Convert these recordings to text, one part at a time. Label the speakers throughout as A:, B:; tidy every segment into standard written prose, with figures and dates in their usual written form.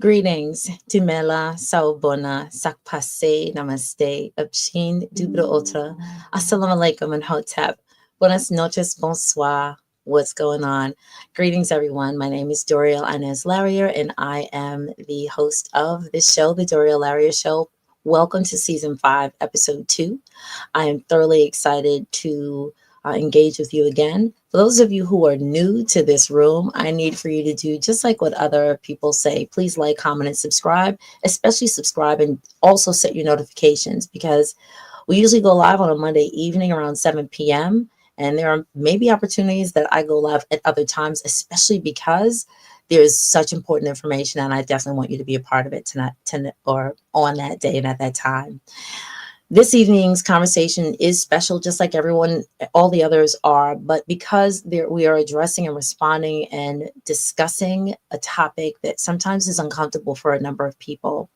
A: Greetings, Dimela, Saubona, Sakpase, Namaste, Upshin, Dubra Otra, Assalamu alaikum, and Hotep. Buenas noches, bonsoir. What's going on? Greetings, everyone. My name is Doriel Inez Larrier, and I am the host of this show, The Doriel Larrier Show. Welcome to Season 5, Episode 2. I am thoroughly excited to engage with you again. For those of you who are new to this room, I need for you to do just like what other people say. Please like, comment, and subscribe, especially subscribe and also set your notifications because we usually go live on a Monday evening around 7 p.m. And there are maybe opportunities that I go live at other times, especially because there's such important information. And I definitely want you to be a part of it tonight or on that day and at that time. This evening's conversation is special, just like all the others are, but because we are addressing and responding and discussing a topic that sometimes is uncomfortable for a number of people.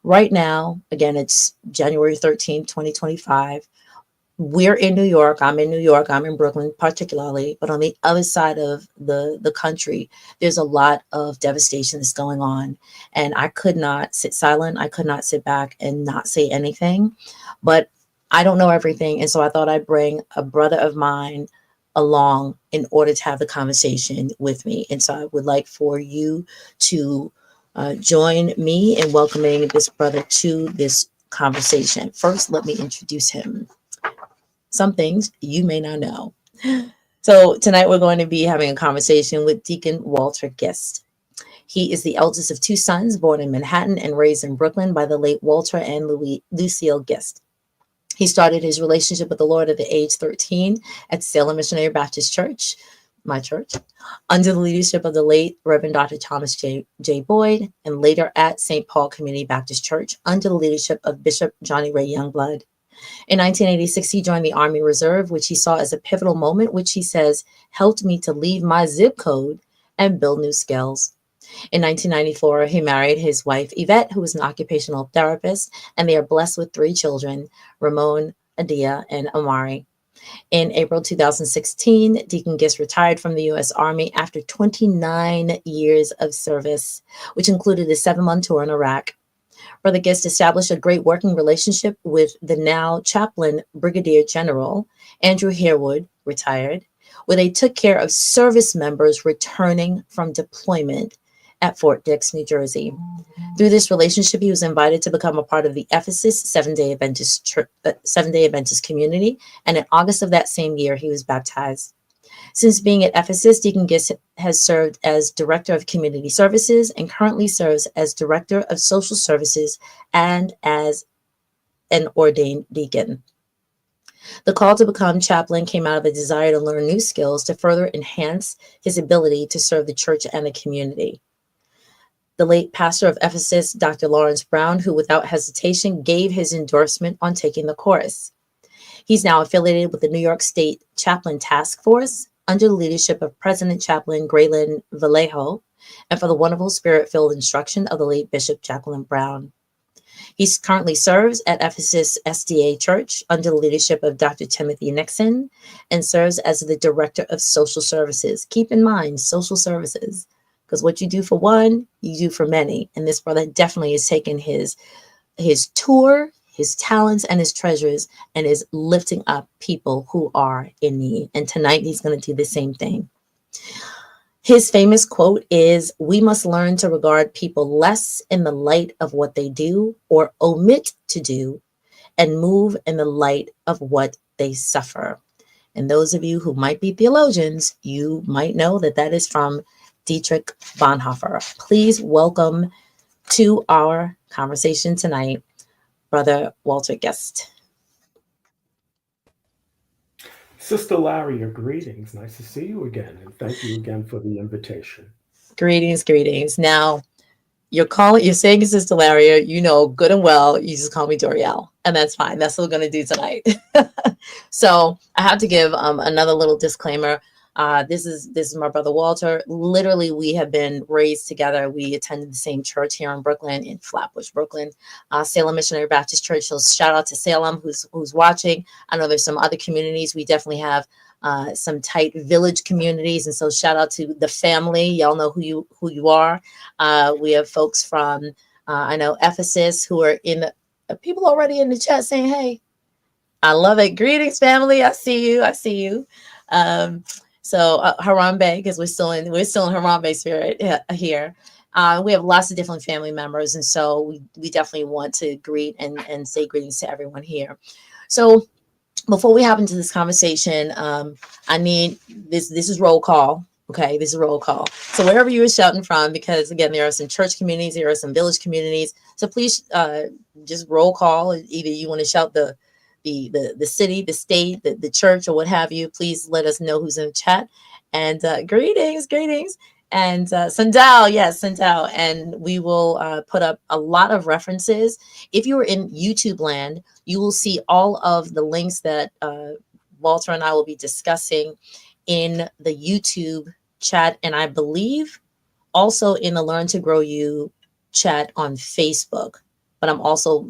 A: Right now, again, it's January 13th, 2025. We're in New York. I'm in New York. I'm in Brooklyn, particularly. But on the other side of the country, there's a lot of devastation that's going on. And I could not sit silent. I could not sit back and not say anything. But I don't know everything. And so I thought I'd bring a brother of mine along in order to have the conversation with me. And so I would like for you to join me in welcoming this brother to this conversation. First, let me introduce him. Some things you may not know. So tonight we're going to be having a conversation with Deacon Walter Gist. He is the eldest of two sons born in Manhattan and raised in Brooklyn by the late Walter and Lucille Gist. He started his relationship with the Lord at the age 13 at Salem Missionary Baptist Church, my church, under the leadership of the late Reverend Dr. Thomas J. Boyd, and later at St. Paul Community Baptist Church under the leadership of Bishop Johnny Ray Youngblood. In 1986, he joined the Army Reserve, which he saw as a pivotal moment, which he says helped me to leave my zip code and build new skills. In 1994, he married his wife, Yvette, who is an occupational therapist, and they are blessed with three children, Ramon, Adia, and Amari. In April 2016, Deacon Gist retired from the U.S. Army after 29 years of service, which included a 7-month tour in Iraq. Brother Gist established a great working relationship with the now chaplain Brigadier General Andrew Harewood, retired, where they took care of service members returning from deployment at Fort Dix, New Jersey. Through this relationship, he was invited to become a part of the Ephesus Seventh-day Adventist community, and in August of that same year, he was baptized. Since being at Ephesus, Deacon Gist has served as Director of Community Services and currently serves as Director of Social Services and as an ordained deacon. The call to become chaplain came out of a desire to learn new skills to further enhance his ability to serve the church and the community. The late pastor of Ephesus, Dr. Lawrence Brown, who without hesitation gave his endorsement on taking the course. He's now affiliated with the New York State Chaplain Task Force under the leadership of President Chaplain Graylin Vallejo and for the wonderful spirit-filled instruction of the late Bishop Jacqueline Brown. He currently serves at Ephesus SDA Church under the leadership of Dr. Timothy Nixon and serves as the Director of Social Services. Keep in mind, social services, because what you do for one, you do for many. And this brother definitely has taken his tour, his talents, and his treasures, and is lifting up people who are in need. And tonight he's going to do the same thing. His famous quote is, "We must learn to regard people less in the light of what they do or omit to do, and move in the light of what they suffer." And those of you who might be theologians, you might know that that is from Dietrich Bonhoeffer. Please welcome to our conversation tonight, Brother Walter Gist.
B: Sister Larry, your greetings. Nice to see you again. And thank you again for the invitation.
A: Greetings. Now, you're saying Sister Larry, you know good and well, you just call me Doriel. And that's fine. That's what we're going to do tonight. So I have to give another little disclaimer. This is my brother Walter. Literally, we have been raised together. We attended the same church here in Brooklyn, in Flatbush, Brooklyn, Salem Missionary Baptist Church. So shout out to Salem, who's watching. I know there's some other communities. We definitely have some tight village communities. And so shout out to the family. Y'all know who you are. We have folks from I know Ephesus who are in people already in the chat saying, "Hey, I love it. Greetings, family. I see you. I see you." Um, Harambe, because we're still in Harambe spirit here. We have lots of different family members, and so we definitely want to greet and say greetings to everyone here. So before we hop into this conversation, I need this. This is roll call. Okay, this is roll call. So wherever you are shouting from, because again, there are some church communities, there are some village communities. So please, just roll call. Either you want to shout the city, the state, the church, or what have you. Please let us know who's in the chat. And greetings. And Sandal, yes, Sandal. And we will put up a lot of references. If you are in YouTube land, you will see all of the links that Walter and I will be discussing in the YouTube chat. And I believe also in the Learn to Grow You chat on Facebook. But I'm also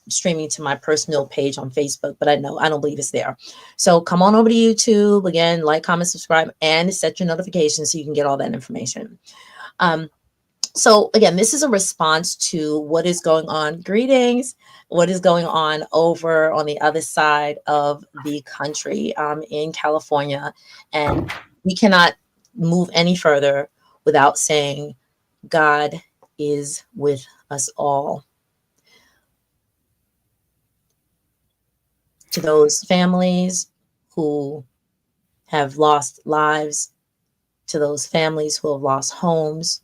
A: streaming to my personal page on Facebook, but I don't believe it's there. So come on over to YouTube again, like, comment, subscribe, and set your notifications so you can get all that information. So again, this is a response to what is going on. Greetings. What is going on over on the other side of the country in California. And we cannot move any further without saying God is with us all. To those families who have lost lives, to those families who have lost homes,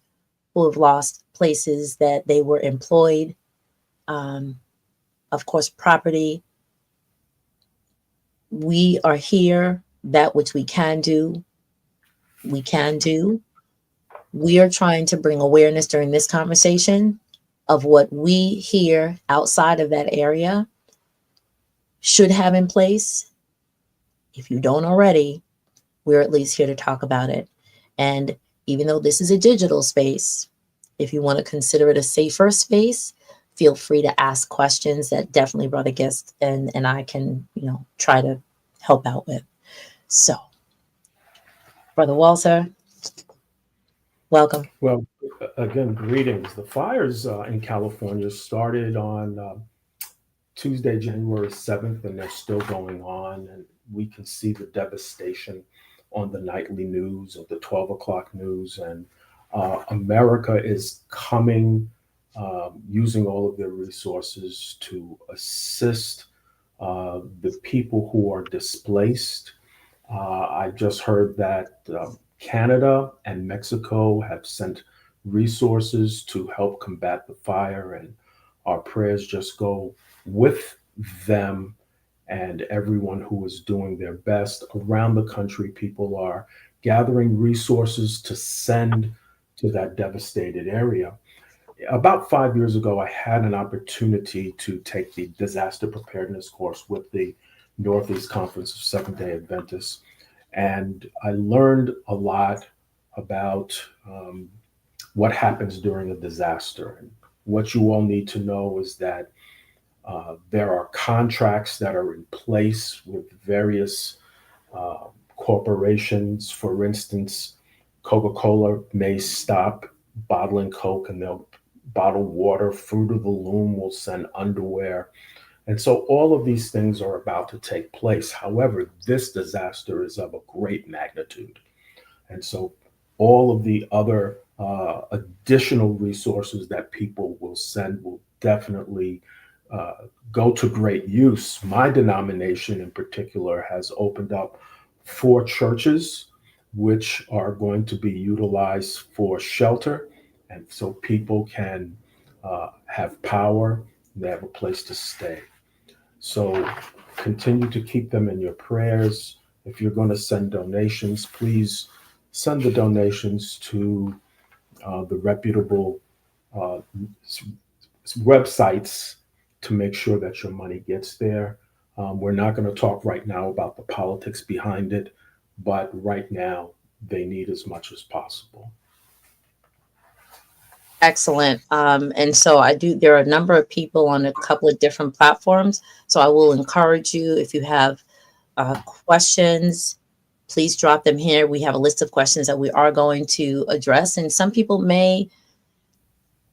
A: who have lost places that they were employed, of course, property. We are here. That which we can do, we can do. We are trying to bring awareness during this conversation of what we here outside of that area should have in place. If you don't already, we're at least here to talk about it. And even though this is a digital space, if you want to consider it a safer space, feel free to ask questions that definitely Brother Guest and I can, try to help out with. So, Brother Walter, welcome.
B: Well, again, greetings. The fires in California started on Tuesday, January 7th, and they're still going on. And we can see the devastation on the nightly news or the 12 o'clock news. And America is coming, using all of their resources to assist the people who are displaced. I just heard that Canada and Mexico have sent resources to help combat the fire, and our prayers just go with them and everyone who is doing their best. Around the country, people are gathering resources to send to that devastated area. About 5 years ago, I had an opportunity to take the disaster preparedness course with the Northeast Conference of Seventh-day Adventists, and I learned a lot about what happens during a disaster. And what you all need to know is that there are contracts that are in place with various corporations. For instance, Coca-Cola may stop bottling Coke and they'll bottle water. Fruit of the Loom will send underwear. And so all of these things are about to take place. However, this disaster is of a great magnitude. And so all of the other additional resources that people will send will definitely go to great use. My denomination in particular has opened up 4 churches, which are going to be utilized for shelter. And so people can have power, and they have a place to stay. So continue to keep them in your prayers. If you're going to send donations, please send the donations to the reputable uh, websites to make sure that your money gets there. We're not going to talk right now about the politics behind it, but right now they need as much as possible.
A: Excellent. And so there are a number of people on a couple of different platforms. So I will encourage you, if you have questions, please drop them here. We have a list of questions that we are going to address, and some people may.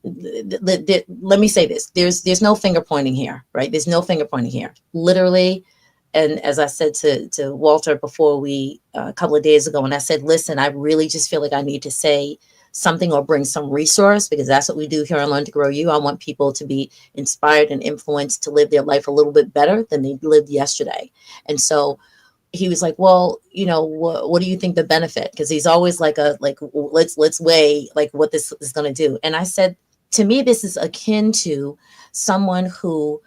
A: Let me say this: there's no finger pointing here, right? There's no finger pointing here, literally. And as I said to Walter before we a couple of days ago, and I said, listen, I really just feel like I need to say something or bring some resource, because that's what we do here on Learn to Grow You. I want people to be inspired and influenced to live their life a little bit better than they lived yesterday. And so he was like, well, what do you think the benefit? Because he's always like let's weigh like what this is going to do. And I said, to me, this is akin to someone who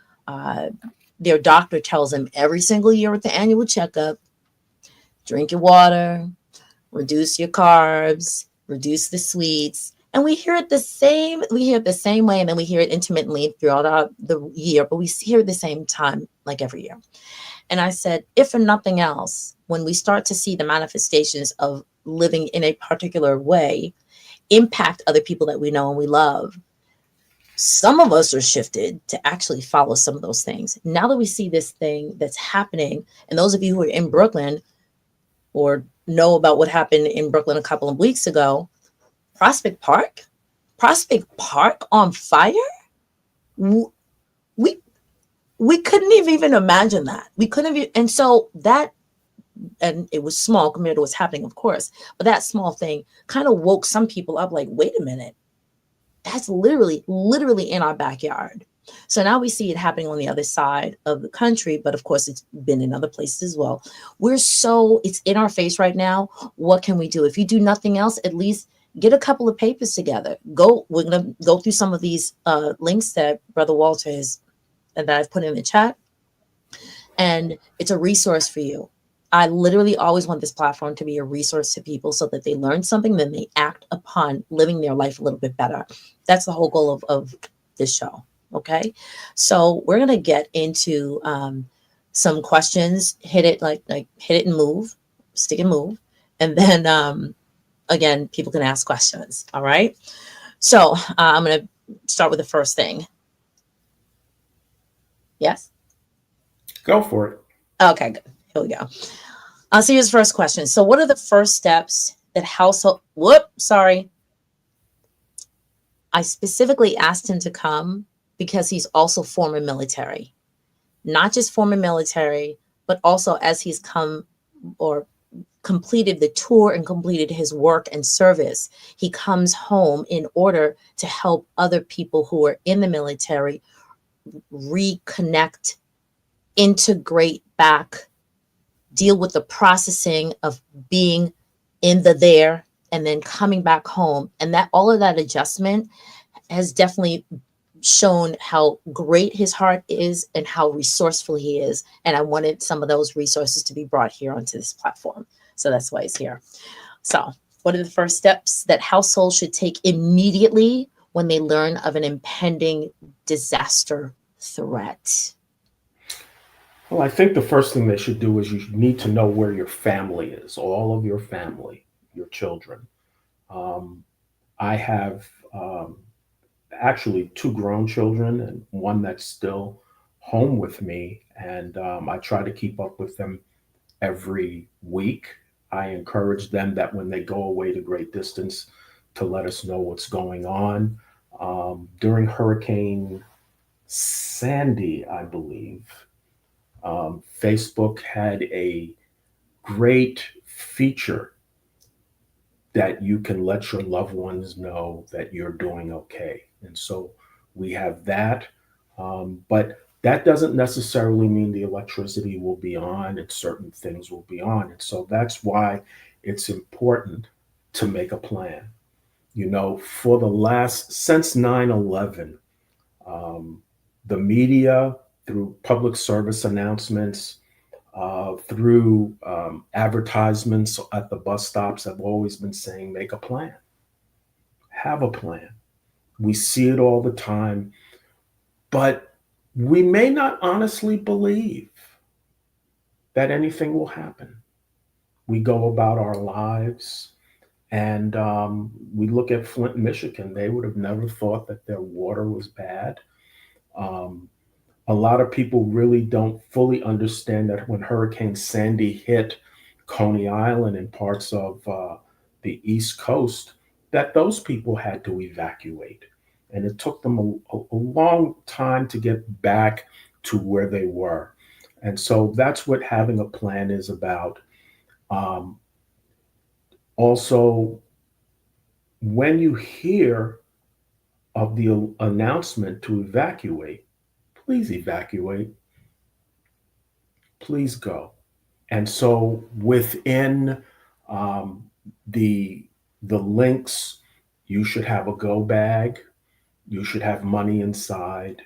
A: their doctor tells them every single year at the annual checkup, drink your water, reduce your carbs, reduce the sweets. And we hear it the same way, and then we hear it intermittently throughout the year, but we hear it the same time, like every year. And I said, if for nothing else, when we start to see the manifestations of living in a particular way impact other people that we know and we love, some of us are shifted to actually follow some of those things. Now that we see this thing that's happening, and those of you who are in Brooklyn or know about what happened in Brooklyn a couple of weeks ago, Prospect Park on fire. We we couldn't even imagine that. We couldn't even, and so that, and it was small compared to what's happening, of course, but that small thing kind of woke some people up like, wait a minute, that's literally in our backyard. So now we see it happening on the other side of the country, but of course it's been in other places as well. It's in our face right now. What can we do? If you do nothing else, at least get a couple of papers together. We're going to go through some of these links that Brother Walter has, that I've put in the chat. And it's a resource for you. I literally always want this platform to be a resource to people so that they learn something, then they act upon living their life a little bit better. That's the whole goal of this show. Okay. So we're going to get into some questions, hit it and move, stick and move. And then again, people can ask questions. All right. So I'm going to start with the first thing. Yes.
B: Go for it.
A: Okay, good. Here we go. So here's the first question. So what are the first steps that I specifically asked him to come because he's also former military. Not just former military, but also as he's come or completed the tour and completed his work and service, he comes home in order to help other people who are in the military reconnect, integrate back, deal with the processing of being in there and then coming back home. And that all of that adjustment has definitely shown how great his heart is and how resourceful he is. And I wanted some of those resources to be brought here onto this platform. So that's why he's here. So what are the first steps that households should take immediately when they learn of an impending disaster threat?
B: Well, I think the first thing they should do is you need to know where your family is, all of your family, your children. I have actually two grown children and one that's still home with me, and I try to keep up with them every week. I encourage them that when they go away to great distance to let us know what's going on. During Hurricane Sandy, I believe, Facebook had a great feature that you can let your loved ones know that you're doing okay. And so we have that. But that doesn't necessarily mean the electricity will be on and certain things will be on. And so that's why it's important to make a plan. For the since 9/11, the media, through public service announcements, through advertisements at the bus stops, have always been saying, make a plan, have a plan. We see it all the time, but we may not honestly believe that anything will happen. We go about our lives, and we look at Flint, Michigan. They would have never thought that their water was bad. Um, a lot of people really don't fully understand that when Hurricane Sandy hit Coney Island and parts of the East Coast, that those people had to evacuate. And it took them a long time to get back to where they were. And so that's what having a plan is about. Um, Also, when you hear of the announcement to evacuate, please evacuate, please go. And so within um, the the links, you should have a go bag, you should have money inside,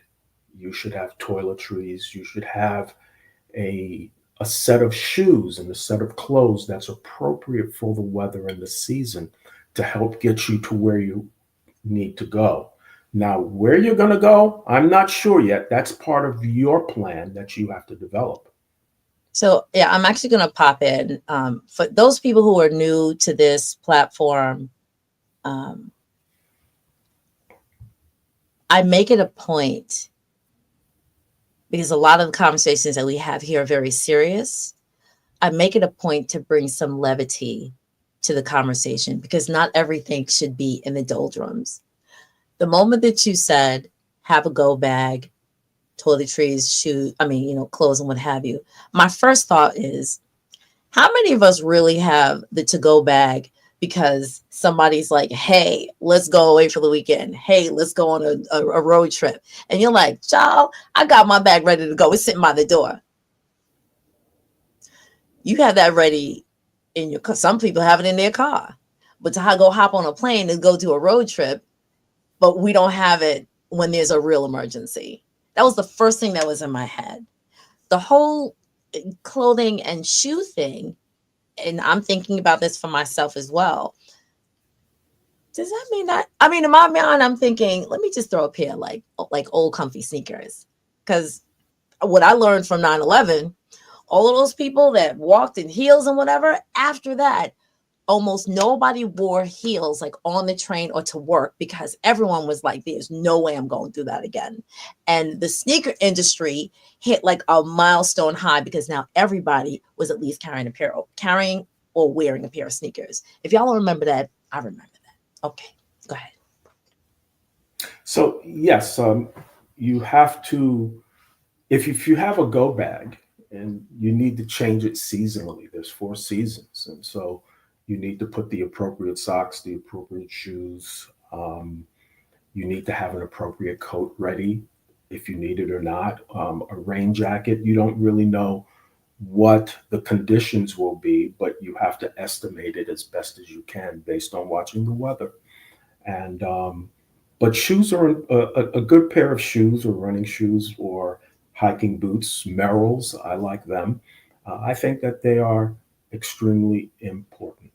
B: you should have toiletries, you should have a a set of shoes and a set of clothes that's appropriate for the weather and the season to help get you to where you need to go. Now, where you're going to go, I'm not sure yet. That's part of your plan that you have to develop.
A: So, yeah, I'm actually going to pop in. For those people who are new to this platform, um, I make it a point, because a lot of the conversations that we have here are very serious. I make it a point to bring some levity to the conversation, because not everything should be in the doldrums. The moment that you said, have a go bag, toiletries, shoes, clothes and what have you, my first thought is, how many of us really have the to go bag because somebody's like, hey, let's go away for the weekend. Hey, let's go on a road trip. And you're like, child, I got my bag ready to go. It's sitting by the door. You have that ready in your car. Some people have it in their car. But to go hop on a plane and go do a road trip, but we don't have it when there's a real emergency. That was the first thing that was in my head. The whole clothing and shoe thing, and I'm thinking about this for myself as well. Does that mean that? I mean, in my mind, I'm thinking, let me just throw a pair like old comfy sneakers. Because what I learned from 9/11, all of those people that walked in heels and whatever, after that, almost nobody wore heels like on the train or to work, because everyone was like, there's no way I'm going through that again. And the sneaker industry hit like a milestone high, because now everybody was at least carrying or wearing a pair of sneakers. If y'all remember that, I remember that. Okay, go ahead.
B: So yes, you have to, if you have a go bag and you need to change it seasonally, there's 4 seasons. And so you need to put the appropriate socks, the appropriate shoes. You need to have an appropriate coat ready if you need it or not. A rain jacket, you don't really know what the conditions will be, but you have to estimate it as best as you can based on watching the weather. And but shoes are a good pair of shoes, or running shoes, or hiking boots, Merrells. I like them. I think that they are extremely important.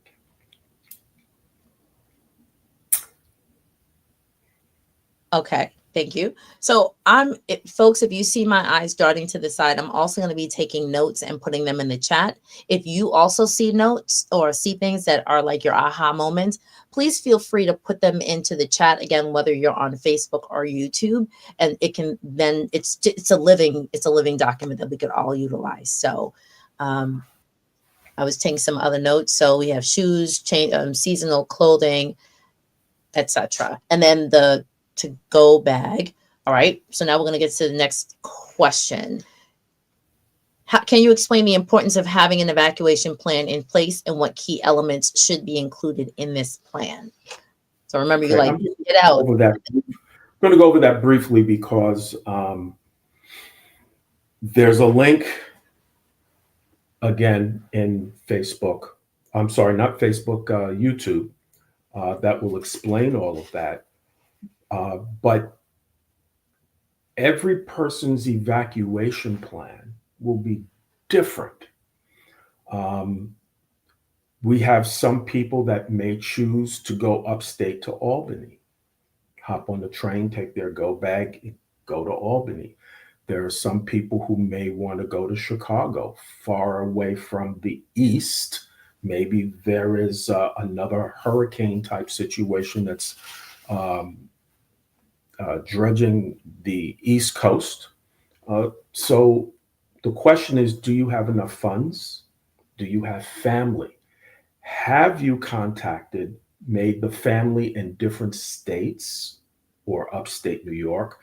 A: Okay, thank you. So folks, if you see my eyes darting to the side, I'm also going to be taking notes and putting them in the chat. If you also see notes or see things that are like your aha moments, please feel free to put them into the chat again, whether you're on Facebook or YouTube, and it can then it's a living document that we could all utilize. So, um, I was taking some other notes. So we have shoes, seasonal clothing, etc. And then the to go bag. All right. So now we're going to get to the next question. Can you explain the importance of having an evacuation plan in place and what key elements should be included in this plan? So remember, you
B: Okay,
A: like
B: I'm just
A: get out.
B: over that. I'm going to go over that briefly because there's a link again in Facebook. I'm sorry, not Facebook, YouTube, that will explain all of that. But every person's evacuation plan will be different. Um, we have some people that may choose to go upstate to Albany, hop on the train, take their go bag, go to Albany. There are some people who may want to go to Chicago, far away from the east. Maybe there is another hurricane type situation that's um, dredging the East Coast. So the question is, do you have enough funds? Do you have family? Have you contacted, made the family in different states or upstate New York?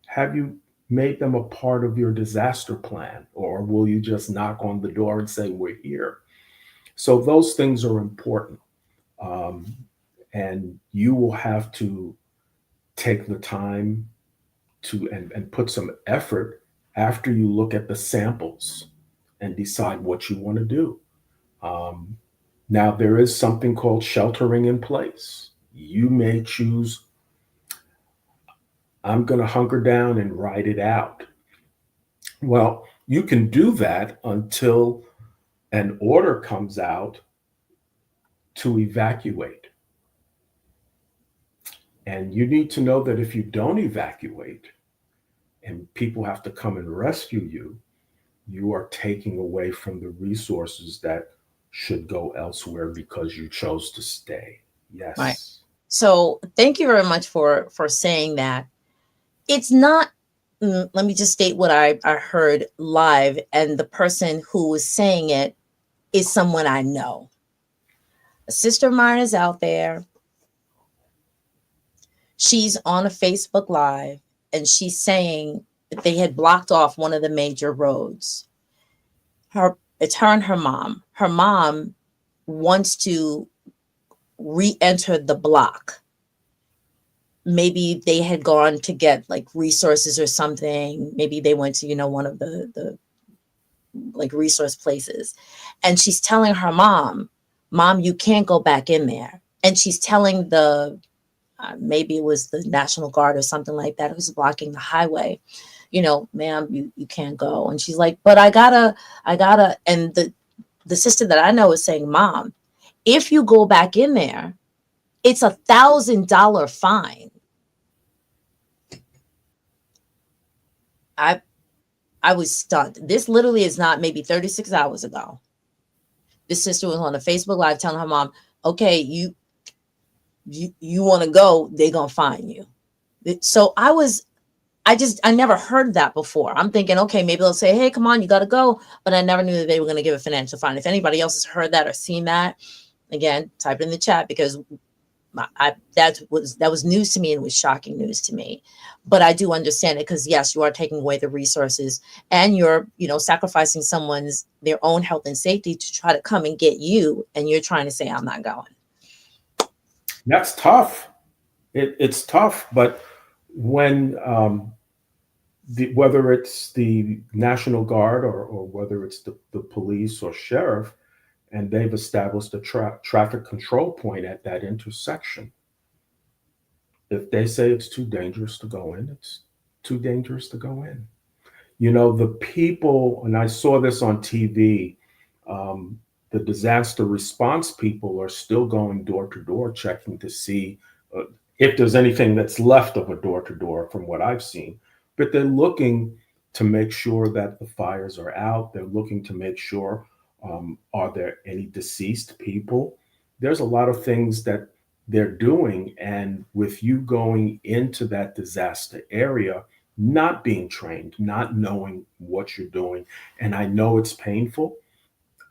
B: Have you made them a part of your disaster plan? Or will you just knock on the door and say, we're here? So those things are important. Um, and you will have to take the time to and put some effort after you look at the samples and decide what you want to do. Um, Now, there is something called sheltering in place. You may choose, I'm going to hunker down and ride it out. Well, you can do that until an order comes out to evacuate. And you need to know that if you don't evacuate and people have to come and rescue you, you are taking away from the resources that should go elsewhere because you chose to stay.
A: Right.
B: Yes.
A: So thank you very much for saying that. It's not, let me just state what I heard live, and the person who was saying it is someone I know. A sister of mine is out there. She's on a Facebook Live, and she's saying that they had blocked off one of the major roads. It's her and her mom. Her mom wants to re-enter the block. Maybe they had gone to get like resources or something. Maybe they went to, one of the like resource places. And she's telling her mom, you can't go back in there. And she's telling the, maybe it was the National Guard or something like that, who's blocking the highway, ma'am, you can't go. And she's like, but I gotta, and the sister that I know is saying, Mom, if you go back in there, it's $1,000 fine. I was stunned. This literally is not maybe 36 hours ago. This sister was on a Facebook Live telling her mom, okay, you want to go, they're going to fine you. So I never heard that before. I'm thinking, okay, maybe they'll say, hey, come on, you got to go. But I never knew that they were going to give a financial fine. If anybody else has heard that or seen that, again, type it in the chat, because that was news to me and was shocking news to me. But I do understand it, because yes, you are taking away the resources, and you're, sacrificing their own health and safety to try to come and get you. And you're trying to say, I'm not going.
B: That's tough. It's tough. But when, whether it's the National Guard or whether it's the police or sheriff, and they've established a traffic control point at that intersection, if they say it's too dangerous to go in, it's too dangerous to go in. The people, and I saw this on TV, um, the disaster response people are still going door to door checking to see if there's anything that's left of a door to door from what I've seen. But they're looking to make sure that the fires are out. They're looking to make sure, are there any deceased people? There's a lot of things that they're doing. And with you going into that disaster area, not being trained, not knowing what you're doing, and I know it's painful,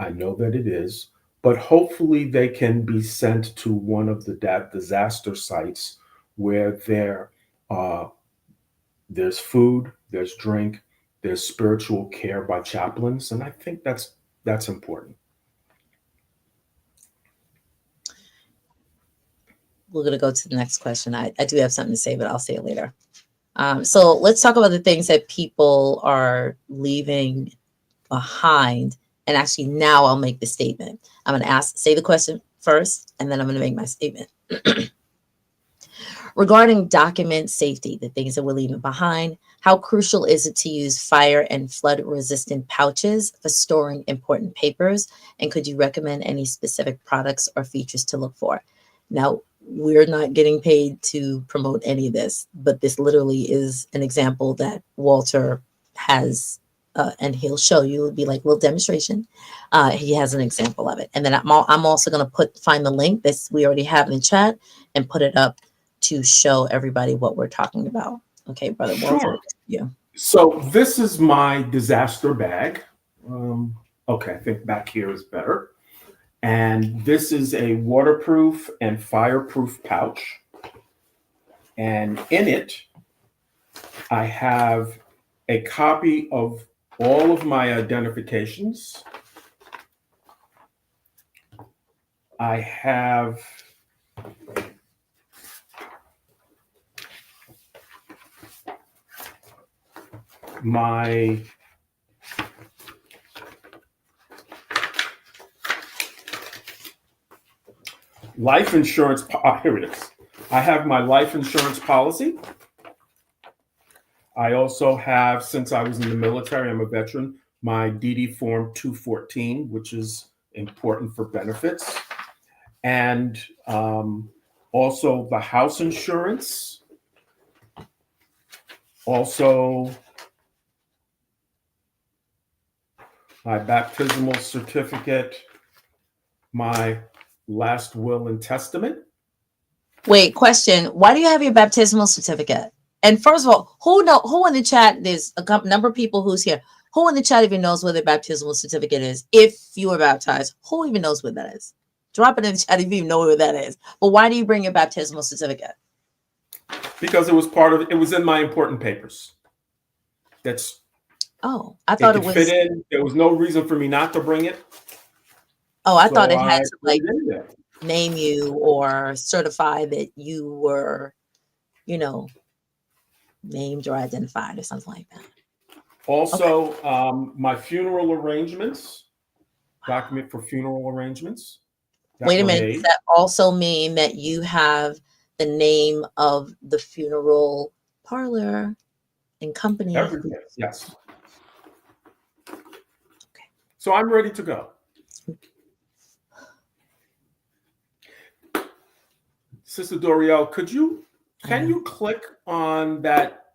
B: I know that it is, but hopefully they can be sent to one of the disaster sites where there's food, there's drink, there's spiritual care by chaplains, and I think that's important.
A: We're going to go to the next question. I do have something to say, but I'll say it later. So let's talk about the things that people are leaving behind. And actually, now I'll make the statement. I'm going to say the question first, and then I'm going to make my statement. Regarding document safety, the things that we're leaving behind, how crucial is it to use fire and flood resistant pouches for storing important papers? And could you recommend any specific products or features to look for? Now, we're not getting paid to promote any of this, but this literally is an example that Walter has, and he'll show you. It'll be like a little demonstration. He has an example of it. And then I'm also going to find the link that we already have in the chat and put it up to show everybody what we're talking about. Okay, Brother Walter.
B: Sure. Yeah. So this is my disaster bag. Okay, I think back here is better. And this is a waterproof and fireproof pouch. And in it, I have a copy of all of my identifications. I have my life insurance. Here it is. I have my life insurance policy. I also have, since I was in the military, I'm a veteran, my DD Form 214, which is important for benefits. And also the house insurance. Also, my baptismal certificate, my last will and testament.
A: Wait, question. Why do you have your baptismal certificate? And first of all, who in the chat, there's a number of people who's here. Who in the chat even knows where the baptismal certificate is? If you were baptized, who even knows where that is? Drop it in the chat if you even know where that is. But why do you bring your baptismal certificate?
B: Because it was in my important papers. That's
A: I thought it
B: could
A: was
B: fit in. There was no reason for me not to bring it.
A: I thought it had to
B: put
A: like
B: it in there.
A: name you or certify that you were, named or identified or something like that.
B: Also, my funeral arrangements, document for funeral arrangements.
A: Wait a minute. Does that also mean that you have the name of the funeral parlor and company?
B: Everything, yes. Okay. So I'm ready to go. Sister Dorielle, can you click on that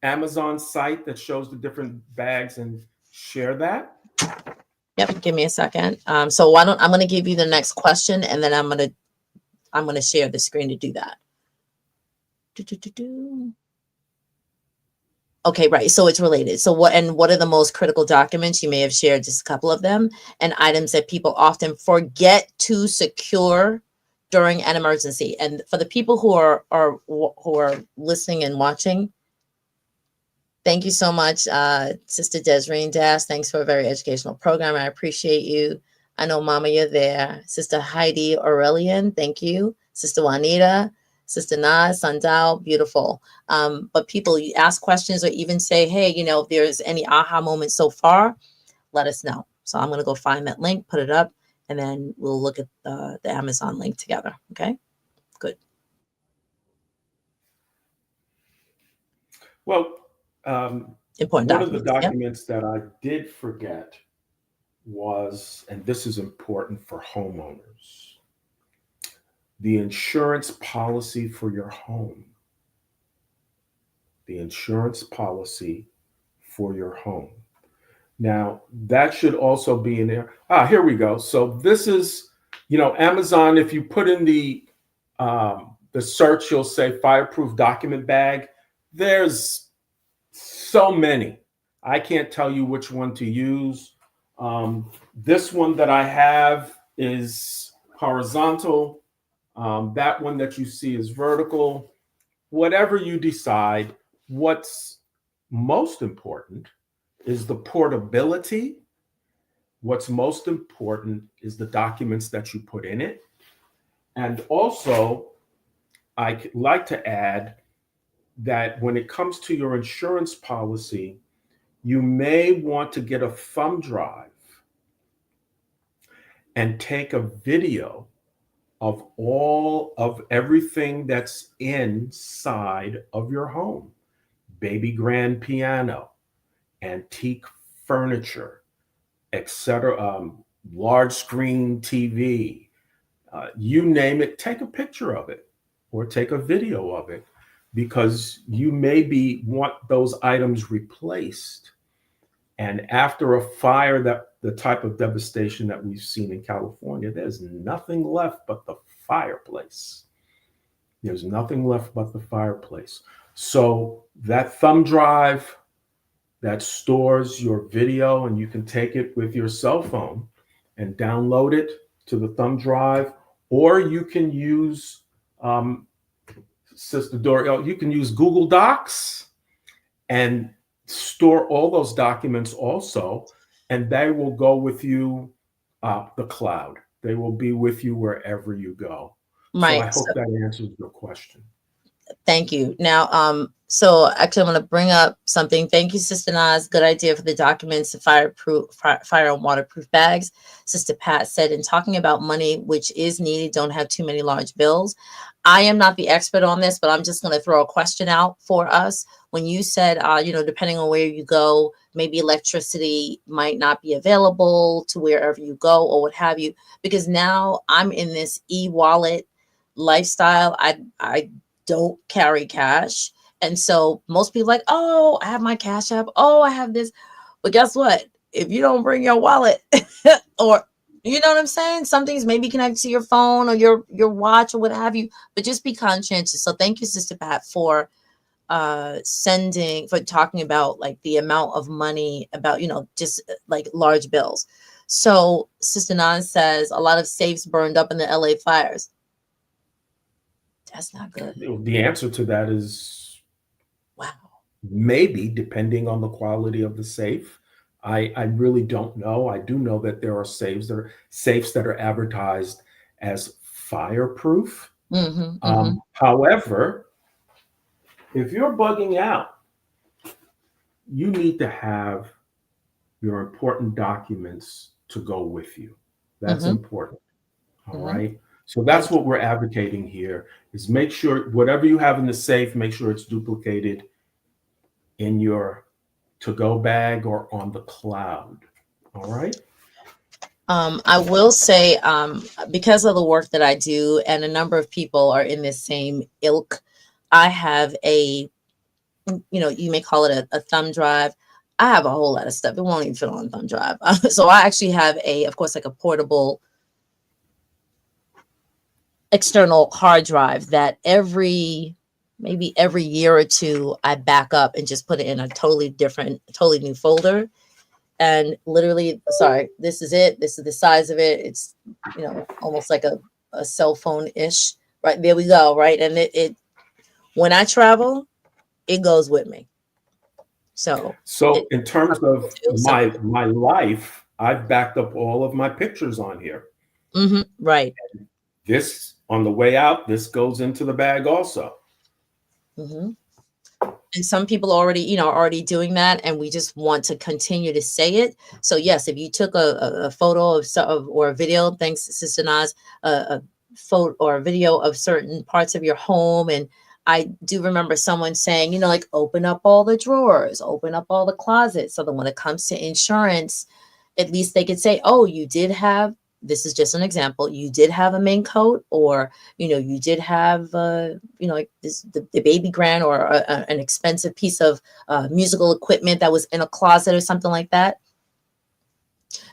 B: Amazon site that shows the different bags and share that?
A: Yep. Give me a second. So I'm going to give you the next question, and then I'm going to share the screen to do that. Okay, right. So it's related. So what are the most critical documents? You may have shared just a couple of them, and items that people often forget to secure during an emergency. And for the people who are listening and watching, thank you so much, Sister Desiree Das. Thanks for a very educational program. I appreciate you. I know, Mama, you're there. Sister Heidi Aurelian, thank you. Sister Juanita, Sister Naz, Sandal, beautiful. But people, you ask questions or even say, hey, if there's any aha moments so far, let us know. So I'm going to go find that link, put it up, and then we'll look at the Amazon link together. Okay, good.
B: Well,
A: important
B: one
A: documents.
B: Of the documents that I did forget was, and this is important for homeowners, the insurance policy for your home. The insurance policy for your home. Now, that should also be in there. Here we go. So this is, Amazon, if you put in the search, you'll say fireproof document bag. There's so many. I can't tell you which one to use. This one that I have is horizontal. That one that you see is vertical. Whatever you decide, what's most important is the portability. What's most important is the documents that you put in it. And also, I like to add that when it comes to your insurance policy, you may want to get a thumb drive and take a video of all of everything that's inside of your home. Baby grand piano, antique furniture, etc., large screen TV, you name it, take a picture of it or take a video of it, because you maybe want those items replaced. And after a fire, that the type of devastation that we've seen in California, there's nothing left but the fireplace. There's nothing left but the fireplace. So that thumb drive, that stores your video, and you can take it with your cell phone and download it to the thumb drive, or you can use um, Sister Dory, you can use Google Docs and store all those documents also, and they will go with you the cloud. They will be with you wherever you go. So I
A: Right.
B: hope that answers your question.
A: Thank you. Now, so actually, I'm going to bring up something. Thank you, Sister Nas. Good idea for the documents, the fire and waterproof bags. Sister Pat said, in talking about money, which is needed, don't have too many large bills. I am not the expert on this, but I'm just going to throw a question out for us. When you said, depending on where you go, maybe electricity might not be available to wherever you go or what have you, because now I'm in this e-wallet lifestyle. I don't carry cash. And so most people like, oh, I have my Cash App. Oh, I have this. But guess what? If you don't bring your wallet or you know what I'm saying? Some things maybe connect to your phone or your watch or what have you, but just be conscientious. So thank you, Sister Pat, for talking about like the amount of money about, just like large bills. So Sister Nan says a lot of safes burned up in the LA fires. That's not good.
B: The answer to that is
A: Wow.
B: maybe, depending on the quality of the safe. I really don't know. I do know that there are safes that are advertised as fireproof.
A: Mm-hmm, mm-hmm,
B: However, if you're bugging out, you need to have your important documents to go with you. That's
A: mm-hmm,
B: important. All
A: mm-hmm.
B: right. So that's
A: Thank you.
B: what we're advocating here is make sure whatever you have in the safe, make sure it's duplicated in your to-go bag or on the cloud. All right.
A: I will say, because of the work that I do, and a number of people are in this same ilk, I have you may call it a thumb drive. I have a whole lot of stuff. It won't even fit on a thumb drive. So I actually have of course, like a portable external hard drive that maybe every year or two, I back up and just put it in a totally new folder. And literally, sorry, this is it. This is the size of it. It's, almost like a cell phone ish. Right. There we go. Right. And it when I travel, it goes with me. So
B: So
A: it,
B: in terms of
A: so,
B: my life, I've backed up all of my pictures on here.
A: right.
B: This on the way out, this goes into the bag also.
A: hmm And some people already, are already doing that, and we just want to continue to say it. So yes, if you took a photo or a video, thanks, Sister Nas, a photo or a video of certain parts of your home, and I do remember someone saying, like open up all the drawers, open up all the closets, so that when it comes to insurance, at least they could say, oh, you did have. This is just an example. You did have a main coat, or you did have, like the baby grand, or an expensive piece of musical equipment that was in a closet or something like that.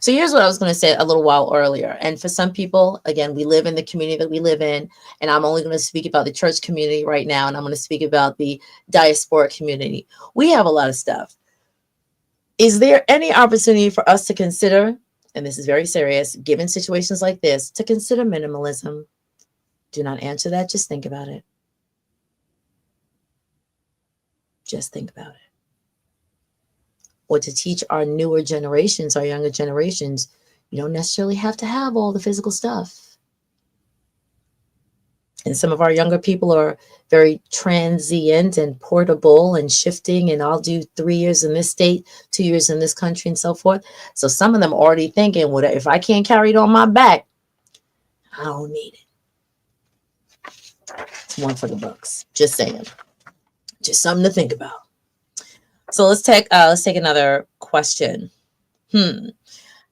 A: So here's what I was going to say a little while earlier. And for some people, again, we live in the community that we live in, and I'm only going to speak about the church community right now, and I'm going to speak about the diasporic community. We have a lot of stuff. Is there any opportunity for us to consider, and this is very serious, given situations like this, to consider minimalism? Do not answer that. Just think about it. Just think about it. Or to teach our newer generations, our younger generations, you don't necessarily have to have all the physical stuff. And some of our younger people are very transient and portable and shifting. And I'll do 3 years in this state, 2 years in this country, and so forth. So some of them are already thinking, well, if I can't carry it on my back, I don't need it. It's one for the books. Just saying. Just something to think about. So let's take another question.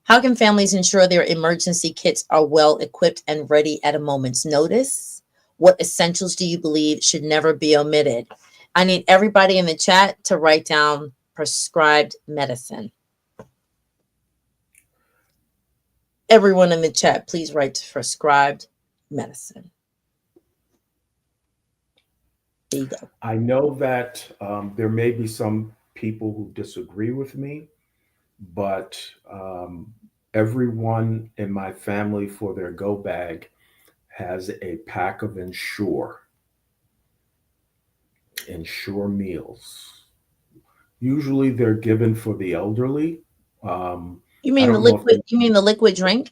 A: How can families ensure their emergency kits are well equipped and ready at a moment's notice? What essentials do you believe should never be omitted? I need everybody in the chat to write down prescribed medicine. Everyone in the chat, please write prescribed medicine. There you go.
B: I know that there may be some people who disagree with me, but everyone in my family for their go bag has a pack of Ensure meals. Usually they're given for the elderly. Um,
A: You
B: I
A: mean the
B: don't know if
A: liquid? You mean the liquid drink?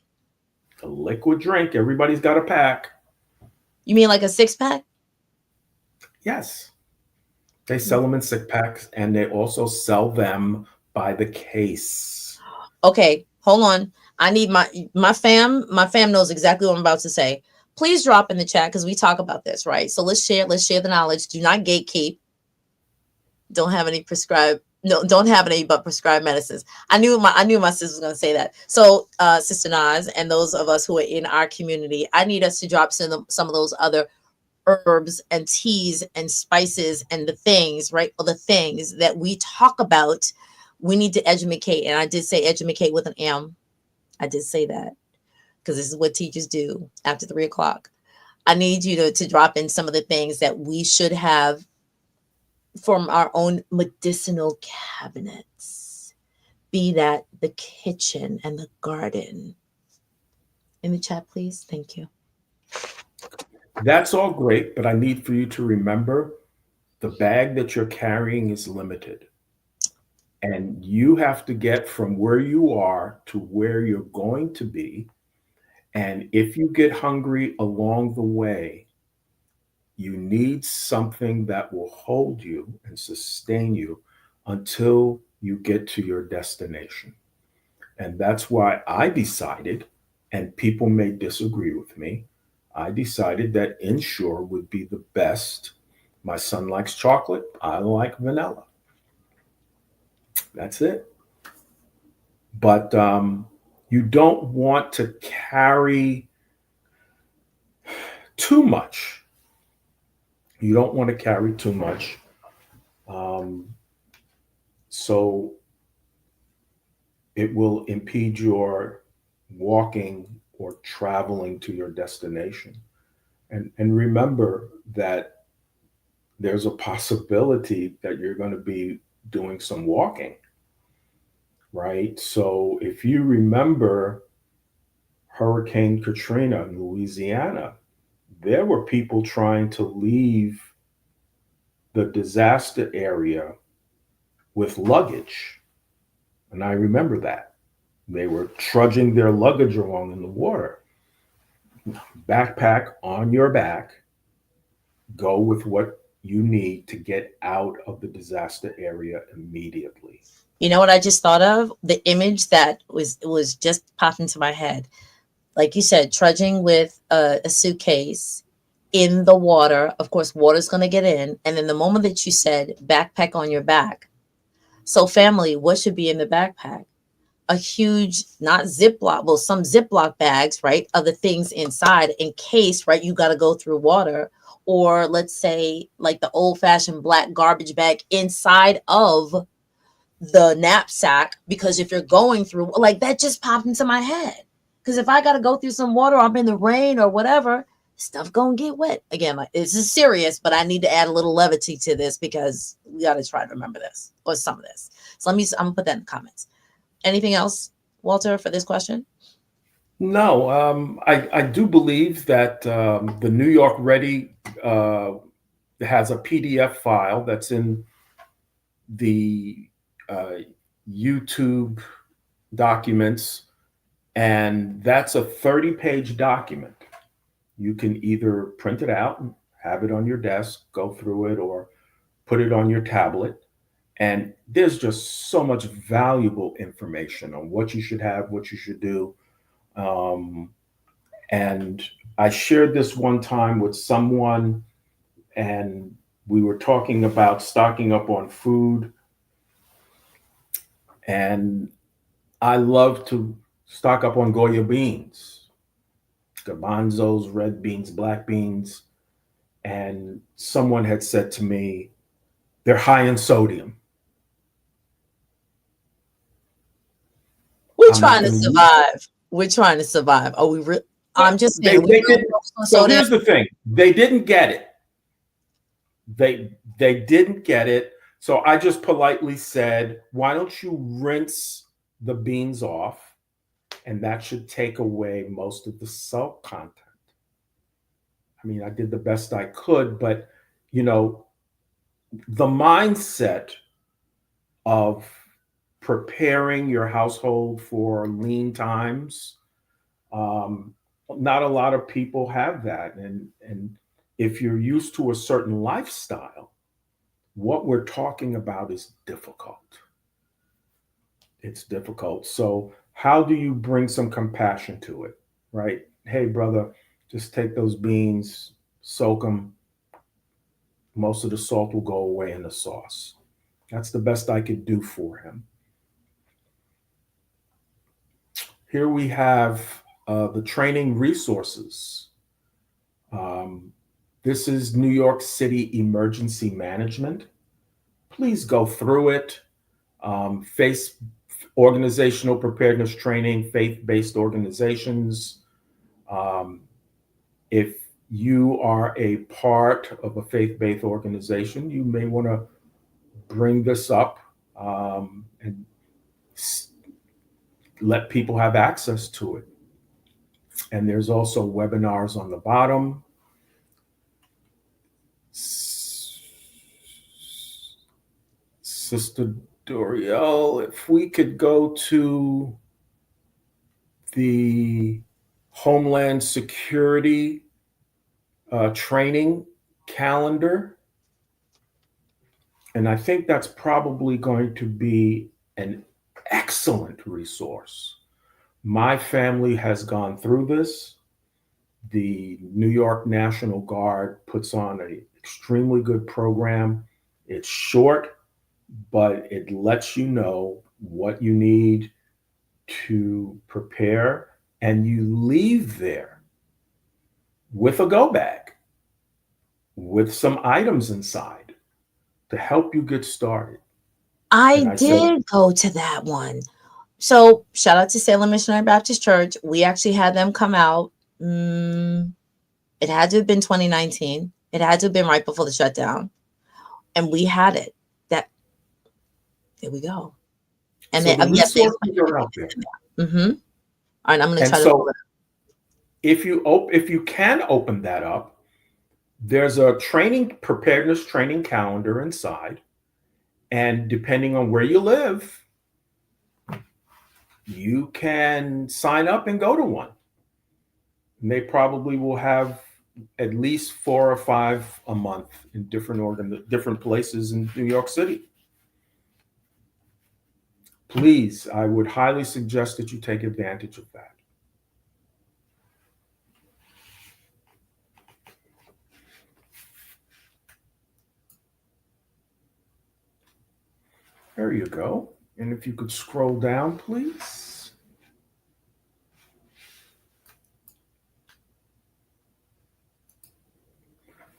B: the liquid drink, everybody's got a pack.
A: You mean like a 6 pack?
B: Yes, they sell them in six packs and they also sell them by the case.
A: Okay, hold on. I need my fam knows exactly what I'm about to say. Please drop in the chat because we talk about this, right? So let's share the knowledge. Do not gatekeep. Don't have any prescribed, no, don't have any but prescribed medicines. I knew my sister was gonna say that. So Sister Nas and those of us who are in our community, I need us to drop some of those other herbs and teas and spices and the things, right? Or the things that we talk about. We need to educate. And I did say educate with an M. I did say that because this is what teachers do after 3 o'clock. I need you to drop in some of the things that we should have from our own medicinal cabinets, be that the kitchen and the garden. In the chat, please. Thank you.
B: That's all great, but I need for you to remember the bag that you're carrying is limited. And you have to get from where you are to where you're going to be. And if you get hungry along the way, you need something that will hold you and sustain you until you get to your destination. And that's why I decided, and people may disagree with me, I decided that Ensure would be the best. My son likes chocolate, I like vanilla. That's it. But you don't want to carry too much. You don't want to carry too much. Um, so it will impede your walking or traveling to your destination. And remember that there's a possibility that you're going to be doing some walking, right? So if you remember Hurricane Katrina in Louisiana, there were people trying to leave the disaster area with luggage. And I remember that. They were trudging their luggage along in the water. Backpack on your back, go with what you need to get out of the disaster area immediately.
A: You know what I just thought of? The image that was just popped into my head. Like you said, trudging with a suitcase in the water. Of course, water's going to get in. And then the moment that you said backpack on your back. So, family, what should be in the backpack? A huge, not Ziploc, well, some Ziploc bags, right? Other things inside in case, right? You got to go through water. Or let's say, like the old fashioned black garbage bag inside of the knapsack, because if you're going through, like, that just popped into my head. Because if I got to go through some water, I'm in the rain or whatever, stuff gonna get wet again. Like, this is serious, but I need to add a little levity to this because we got to try to remember this or some of this. So I'm gonna put that in the comments. Anything else, Walter, for this question?
B: No, I do believe that the New York Ready has a PDF file that's in the uh, YouTube documents, and that's a 30-page document. You can either print it out and have it on your desk, go through it, or put it on your tablet. And there's just so much valuable information on what you should have, what you should do. Um, and I shared this one time with someone, and we were talking about stocking up on food. And I love to stock up on Goya beans, garbanzos, red beans, black beans. And someone had said to me, they're high in sodium.
A: We're
B: I'm not
A: trying to
B: going to use.
A: survive. We're trying to survive. Are we? I'm just
B: They,
A: saying. We
B: they
A: really
B: did.
A: focus on
B: So
A: sodium.
B: here's the thing: they didn't get it. They didn't get it. So I just politely said, why don't you rinse the beans off? And that should take away most of the salt content. I mean, I did the best I could, but you know, the mindset of preparing your household for lean times, um, not a lot of people have that. And if you're used to a certain lifestyle, what we're talking about is difficult. It's difficult. So, how do you bring some compassion to it, right? Hey, brother, just take those beans, soak them. Most of the salt will go away in the sauce. That's the best I could do for him. Here we have the training resources. Um, this is New York City Emergency Management. Please go through it. Face organizational preparedness training, faith-based organizations. Um, if you are a part of a faith-based organization, you may want to bring this up and let people have access to it. And there's also webinars on the bottom. Sister Doriel, if we could go to the Homeland Security training calendar. And I think that's probably going to be an excellent resource. My family has gone through this. The New York National Guard puts on an extremely good program. It's short, but it lets you know what you need to prepare, and you leave there with a go bag with some items inside to help you get started.
A: I did go to that one. So shout out to Salem Missionary Baptist Church. We actually had them come out. It had to have been 2019. It had to have been right before the shutdown. And we had it. There we go. And
B: so
A: then,
B: the
A: yes,
B: resources are out there.
A: Mm-hmm. All right, I'm going to try
B: so
A: to pull it up.
B: If you can open that up, there's a preparedness training calendar inside. And depending on where you live, you can sign up and go to one. And they probably will have at least 4 or 5 a month in different places in New York City. Please, I would highly suggest that you take advantage of that. There you go. And if you could scroll down, please.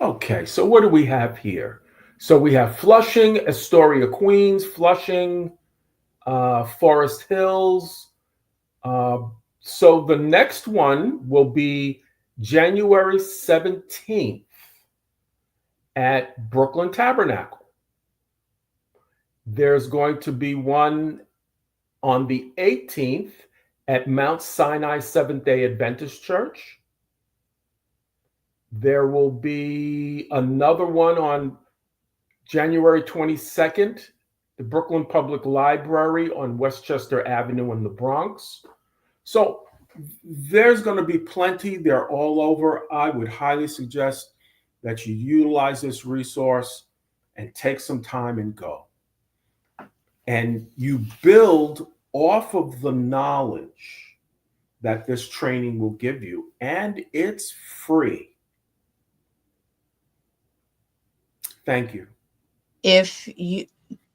B: Okay, so what do we have here? So we have Flushing, Astoria, Queens, Flushing, Forest Hills. So the next one will be January 17th at Brooklyn Tabernacle. There's going to be one on the 18th at Mount Sinai Seventh-day Adventist Church. There will be another one on January 22nd, the Brooklyn Public Library on Westchester Avenue in the Bronx. So there's going to be plenty. They're all over. I would highly suggest that you utilize this resource and take some time and go. And you build off of the knowledge that this training will give you, and it's free. Thank you.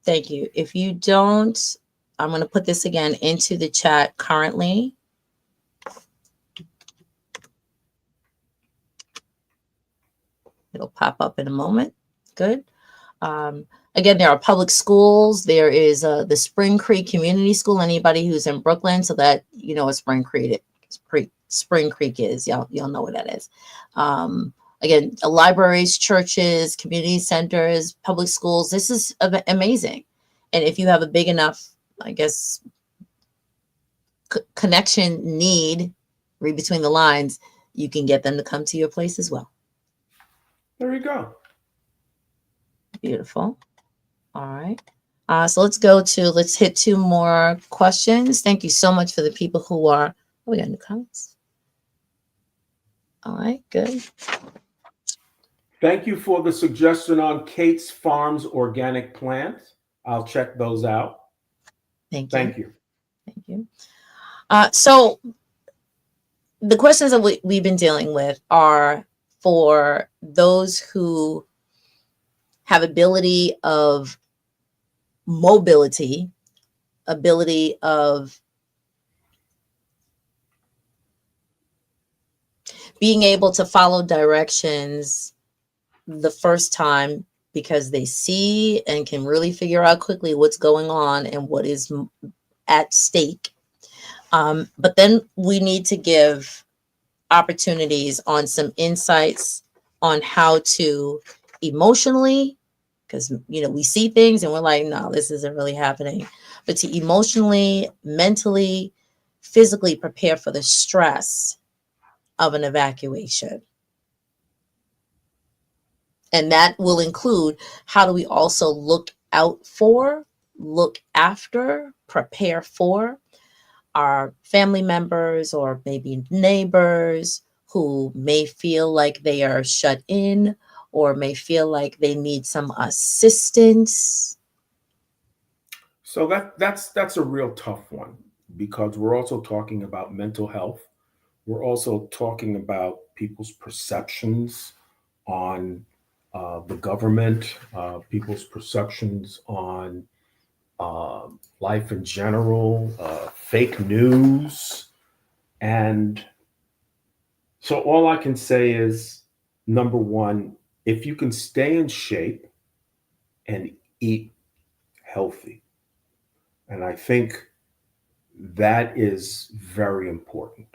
A: Thank you. If you don't, I'm going to put this again into the chat currently. It'll pop up in a moment. Good. Again, there are public schools. There is the Spring Creek Community School. Anybody who's in Brooklyn, so that you know what Spring Creek is. Y'all know what that is. Again, libraries, churches, community centers, public schools. This is amazing. And if you have a big enough, I guess, connection need, read between the lines, you can get them to come to your place as well.
B: There you go.
A: Beautiful. All right. So let's hit two more questions. Thank you so much for the people who are, oh, we got new comments. All right, good.
B: Thank you for the suggestion on Kate's Farms organic plants. I'll check those out.
A: Thank you.
B: Thank you.
A: Thank you. So the questions that we've been dealing with are for those who have ability of mobility, ability of being able to follow directions the first time because they see and can really figure out quickly what's going on and what is at stake. But then we need to give opportunities on some insights on how to emotionally, because we see things and we're like, no, this isn't really happening, but to emotionally, mentally, physically prepare for the stress of an evacuation. And that will include how do we also look out for, look after, prepare for our family members or maybe neighbors who may feel like they are shut in or may feel like they need some assistance.
B: So that's a real tough one because we're also talking about mental health. We're also talking about people's perceptions on the government, people's perceptions on life in general, fake news. And so all I can say is number one, if you can stay in shape and eat healthy, and I think that is very important.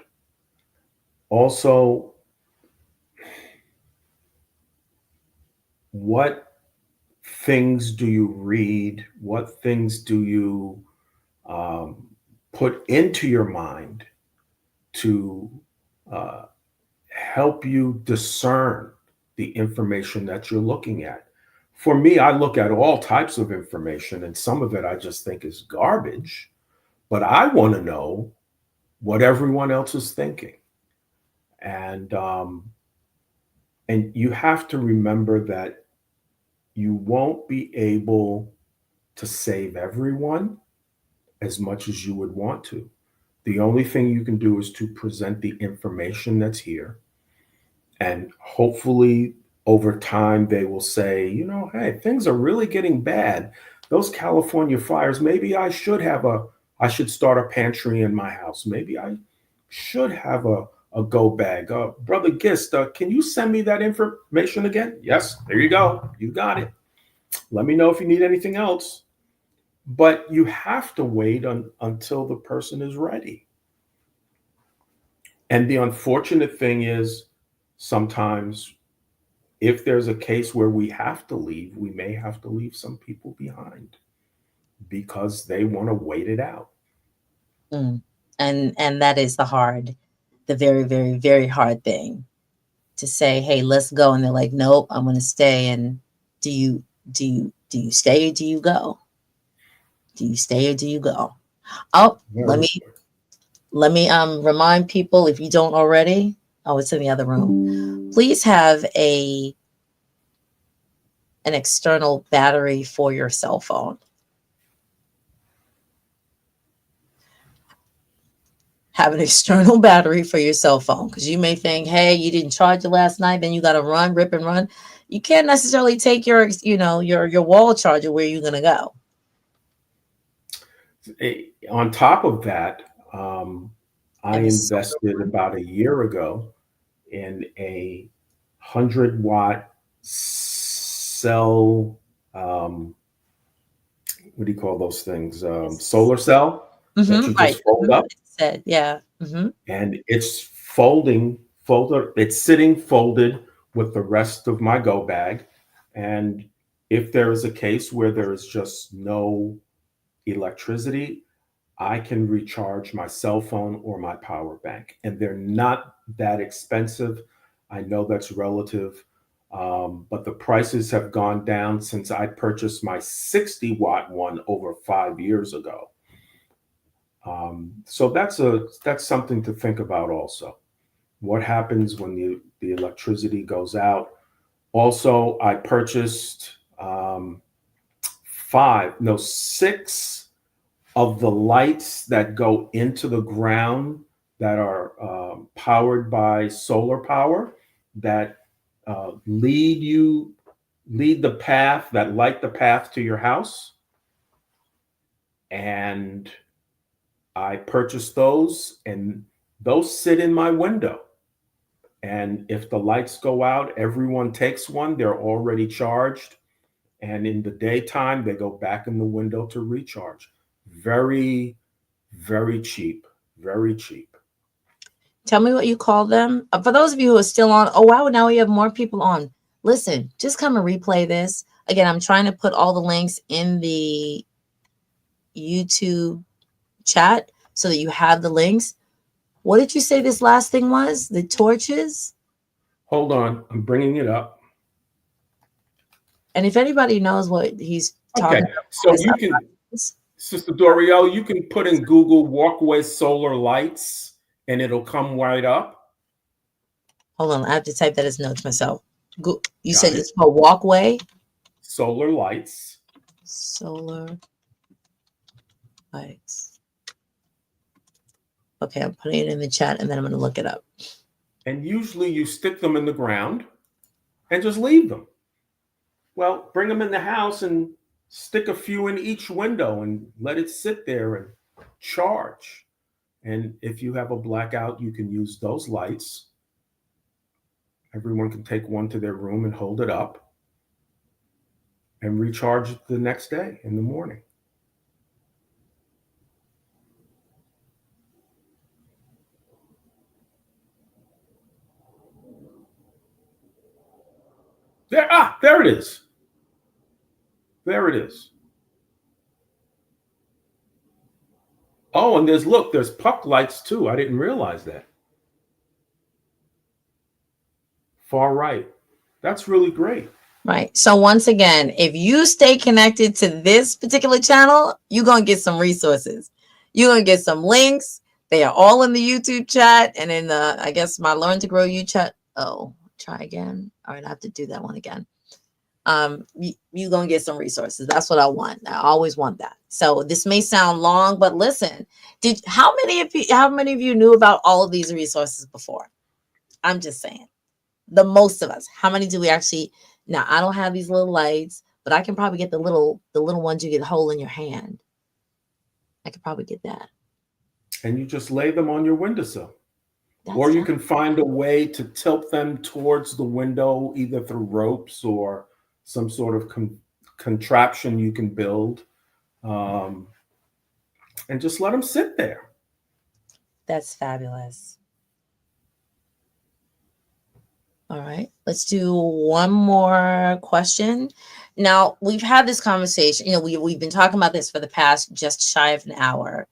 B: Also, what things do you read? What things do you um, put into your mind to uh, help you discern the information that you're looking at? For me, I look at all types of information, and some of it I just think is garbage, but I want to know what everyone else is thinking. And and you have to remember that you won't be able to save everyone as much as you would want to. The only thing you can do is to present the information that's here. And hopefully, over time, they will say, hey, things are really getting bad. Those California fires, maybe I should start a pantry in my house. Maybe I should have a go bag. Brother Gist, can you send me that information again? Yes, there you go. You got it. Let me know if you need anything else. But you have to wait until the person is ready. And the unfortunate thing is sometimes if there's a case where we have to leave, we may have to leave some people behind because they want to wait it out.
A: Mm. And that is the very, very, very hard thing to say, hey, let's go. And they're like, nope, I'm going to stay. And do you stay or do you go? Do you stay or do you go? Oh, let
B: Very
A: me remind people, if you don't already, oh, it's in the other room. Please have an external battery for your cell phone. Have an external battery for your cell phone, because you may think, hey, you didn't charge it last night, then you got to rip and run. You can't necessarily take your wall charger where you're going to go.
B: On top of that, I
A: And it's
B: invested about a year ago in a 100-watt cell. What do you call those things? Solar cell that you
A: right.
B: just fold up,
A: Yeah.
B: and it's folded. It's sitting folded with the rest of my go bag. And if there is a case where there is just no electricity, I can recharge my cell phone or my power bank. And they're not that expensive. I know that's relative, but the prices have gone down since I purchased my 60-watt one over 5 years ago. So that's something to think about also. What happens when the electricity goes out? Also, I purchased six of the lights that go into the ground that are powered by solar power, that lead the path, that light the path to your house. And I purchased those, and those sit in my window. And if the lights go out, everyone takes one. They're already charged. And in the daytime, they go back in the window to recharge. Very, very cheap. Very cheap.
A: Tell me what you call them. For those of you who are still on, oh wow, now we have more people on. Listen, just come and replay this. Again, I'm trying to put all the links in the YouTube chat so that you have the links. What did you say this last thing was? The torches?
B: Hold on, I'm bringing it up.
A: And if anybody knows what he's
B: Okay,
A: talking about,
B: so you can, Sister Dorielle, you can put in Google walkway solar lights and it'll come right up.
A: Hold on, I have to type that as notes myself. You
B: Got
A: said
B: it.
A: it's called walkway?
B: Solar lights.
A: Solar lights. Okay, I'm putting it in the chat and then I'm going to look it up.
B: And usually you stick them in the ground and just leave them. Well, bring them in the house and stick a few in each window and let it sit there and charge. And if you have a blackout, you can use those lights. Everyone can take one to their room and hold it up and recharge it the next day in the morning. There it is. There it is. Oh, and there's puck lights too. I didn't realize that. Far right. That's really great.
A: Right. So once again, if you stay connected to this particular channel, you're going to get some resources. You're going to get some links. They are all in the YouTube chat and in the, I guess, my Learn to Grow You chat. Oh, try again. All right, I have to do that one again. You're going to get some resources. That's what I want. I always want that. So this may sound long, but listen, how many of you knew about all of these resources before? I'm just saying. The most of us. How many do we actually? Now, I don't have these little lights, but I can probably get the little ones you get a hole in your hand. I could probably get that.
B: And you just lay them on your windowsill. Or you can find a way to tilt them towards the window, either through ropes or some sort of contraption you can build, and just let them sit there.
A: That's fabulous. All right, let's do one more question. Now, we've had this conversation. We've been talking about this for the past just shy of an hour.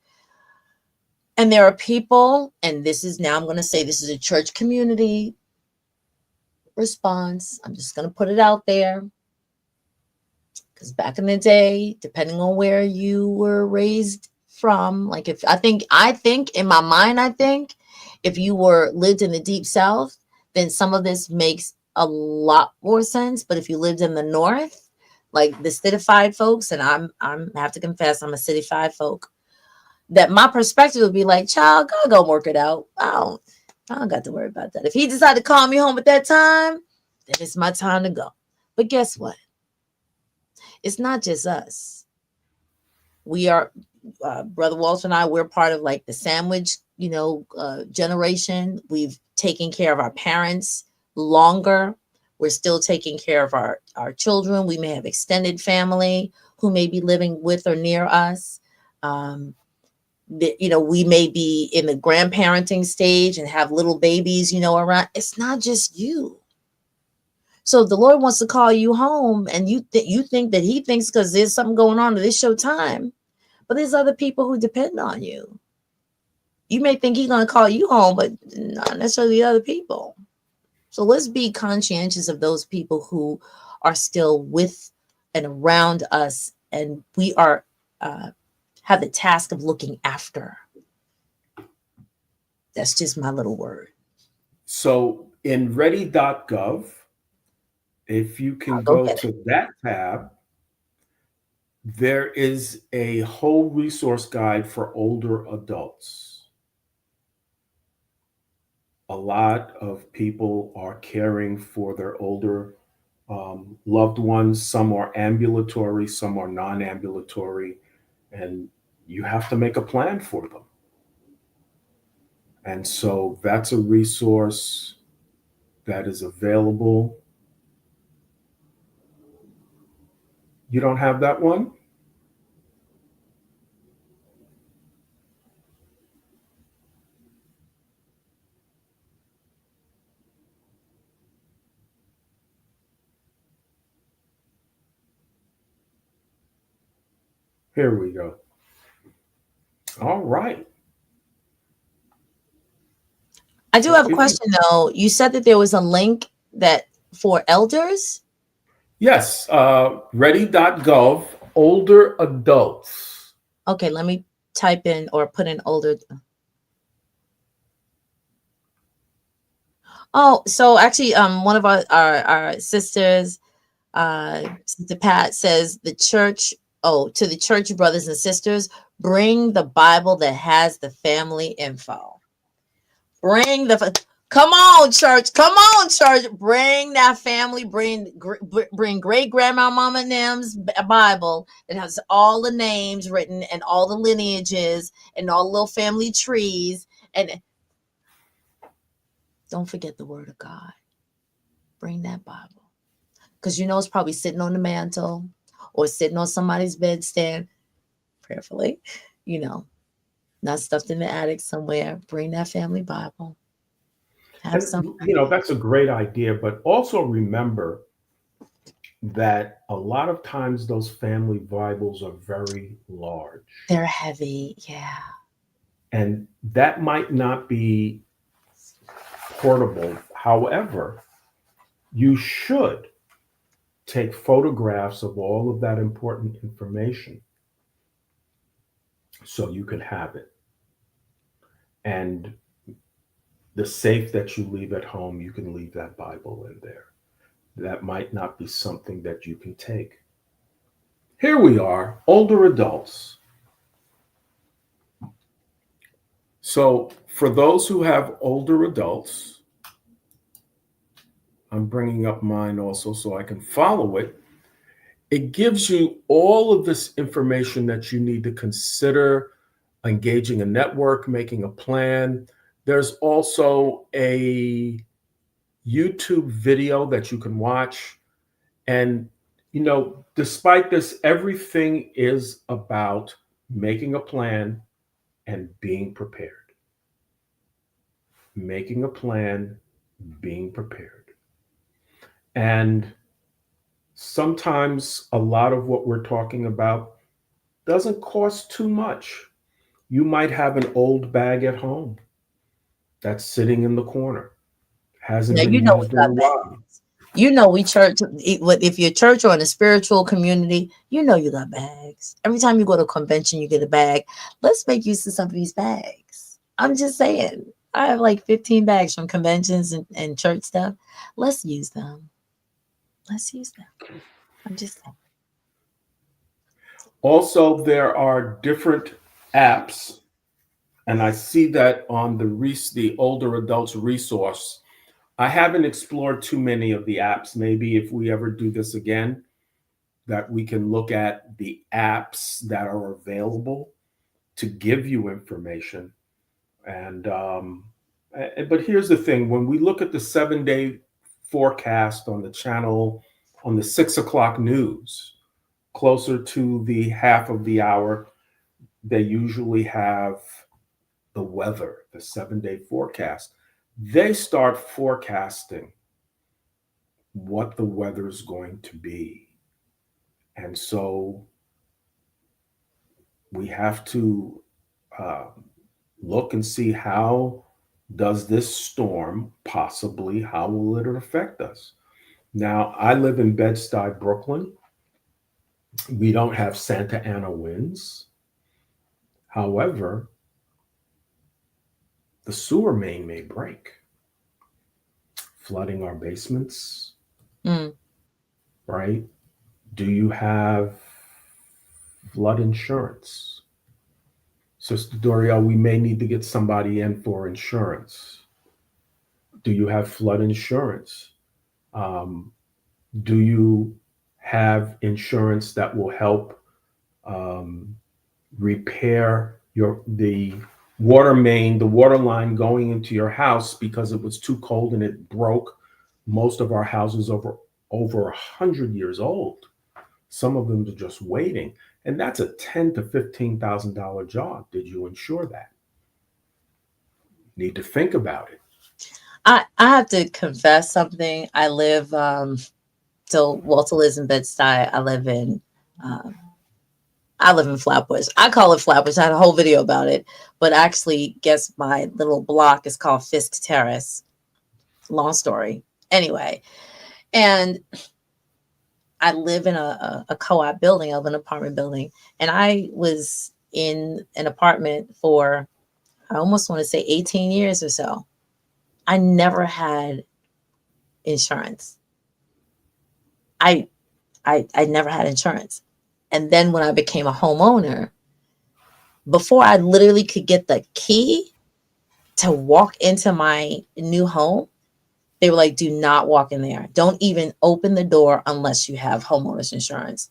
A: And there are people, and I'm going to say this is a church community response. I'm just going to put it out there. Because back in the day, depending on where you were raised from, like I think in my mind, if you lived in the deep South, then some of this makes a lot more sense. But if you lived in the North, like the citified folks, and I have to confess, I'm a citified folk, that my perspective would be like, child, God go work it out. I don't got to worry about that. If he decided to call me home at that time, then it's my time to go. But guess what? It's not just us. We are, Brother Walter and I, we're part of like the sandwich, generation. We've taken care of our parents longer. We're still taking care of our children. We may have extended family who may be living with or near us. We may be in the grandparenting stage and have little babies, around. It's not just you. So if the Lord wants to call you home, and you think that He thinks because there's something going on, that it's your time, but there's other people who depend on you. You may think He's going to call you home, but not necessarily other people. So let's be conscientious of those people who are still with and around us, and we are uh, have the task of looking after. That's just my little word.
B: So in ready.gov, if you
A: I'll
B: can
A: go
B: go
A: get it.
B: to that tab, there is a whole resource guide for older adults. A lot of people are caring for their older loved ones. Some are ambulatory, some are non ambulatory, and you have to make a plan for them. And so that's a resource that is available. You don't have that one? Here we go. All right.
A: I do
B: Well,
A: have a
B: if you,
A: question though. You said that there was a link that for elders.
B: yes, ready.gov, older adults.
A: Okay, let me type in or put in older. Oh, so actually, one of our sisters, Sister Pat, says the church. Oh, to the church brothers and sisters, bring the Bible that has the family info. Bring the. Come on, church. Come on, church. Bring that family. Bring great grandma Mama Nim's Bible that has all the names written and all the lineages and all the little family trees. And don't forget the Word of God. Bring that Bible. Because you know it's probably sitting on the mantle or sitting on somebody's bedstand, prayerfully, you know, not stuffed in the attic somewhere. Bring that family Bible. Have
B: And,
A: some.
B: that's a great idea, but also remember that a lot of times those family Bibles are very large.
A: They're heavy. Yeah.
B: And that might not be portable. However, you should take photographs of all of that important information so you can have it. And the safe that you leave at home, you can leave that Bible in there. That might not be something that you can take. Here we are, older adults. So, for those who have older adults, I'm bringing up mine also so I can follow it. It gives you all of this information that you need to consider engaging a network, making a plan. There's also a YouTube video that you can watch. And, despite this, everything is about making a plan and being prepared. Making a plan, being prepared. And sometimes a lot of what we're talking about doesn't cost too much. You might have an old bag at home that's sitting in the corner, hasn't
A: Now
B: been
A: you know we
B: used in a
A: got
B: while.
A: bags. You know we church. If you're church or in a spiritual community, you know you got bags. Every time you go to a convention, you get a bag. Let's make use of some of these bags. I'm just saying. I have like 15 bags from conventions and church stuff. Let's use them. Let's use them. I'm just saying.
B: Also, there are different apps, and I see that on the older adults resource. I haven't explored too many of the apps. Maybe if we ever do this again, that we can look at the apps that are available to give you information. And but here's the thing: when we look at the 7 day forecast on the channel, on the 6 o'clock news, closer to the half of the hour, they usually have the weather, the 7 day forecast. They start forecasting what the weather's going to be. And so we have to uh, look and see how does this storm possibly, how will it affect us? Now, I live in Bed-Stuy, Brooklyn. We don't have Santa Ana winds. However, the sewer main may break, flooding our basements,
A: Mm.
B: right? Do you have flood insurance? Sister Doriel, we may need to get somebody in for insurance. Do you have flood insurance? Um, do you have insurance that will help um, repair the water main, the water line going into your house because it was too cold and it broke? Most of our houses over 100 years old. Some of them are just waiting, and that's a $10,000 to $15,000 job. Did you insure that? Need to think about it.
A: I have to confess something. I live so Walter lives in Bed-Stuy. Um, I live in Flatbush. I call it Flatbush. I had a whole video about it, but actually, guess my little block is called Fisk Terrace. Long story. Anyway, and I live in a co-op building, of an apartment building, and I was in an apartment for, I almost want to say 18 years or so. I never had insurance. I I never had insurance. And then when I became a homeowner, before I literally could get the key to walk into my new home, they were like, do not walk in there. Don't even open the door unless you have homeowners insurance.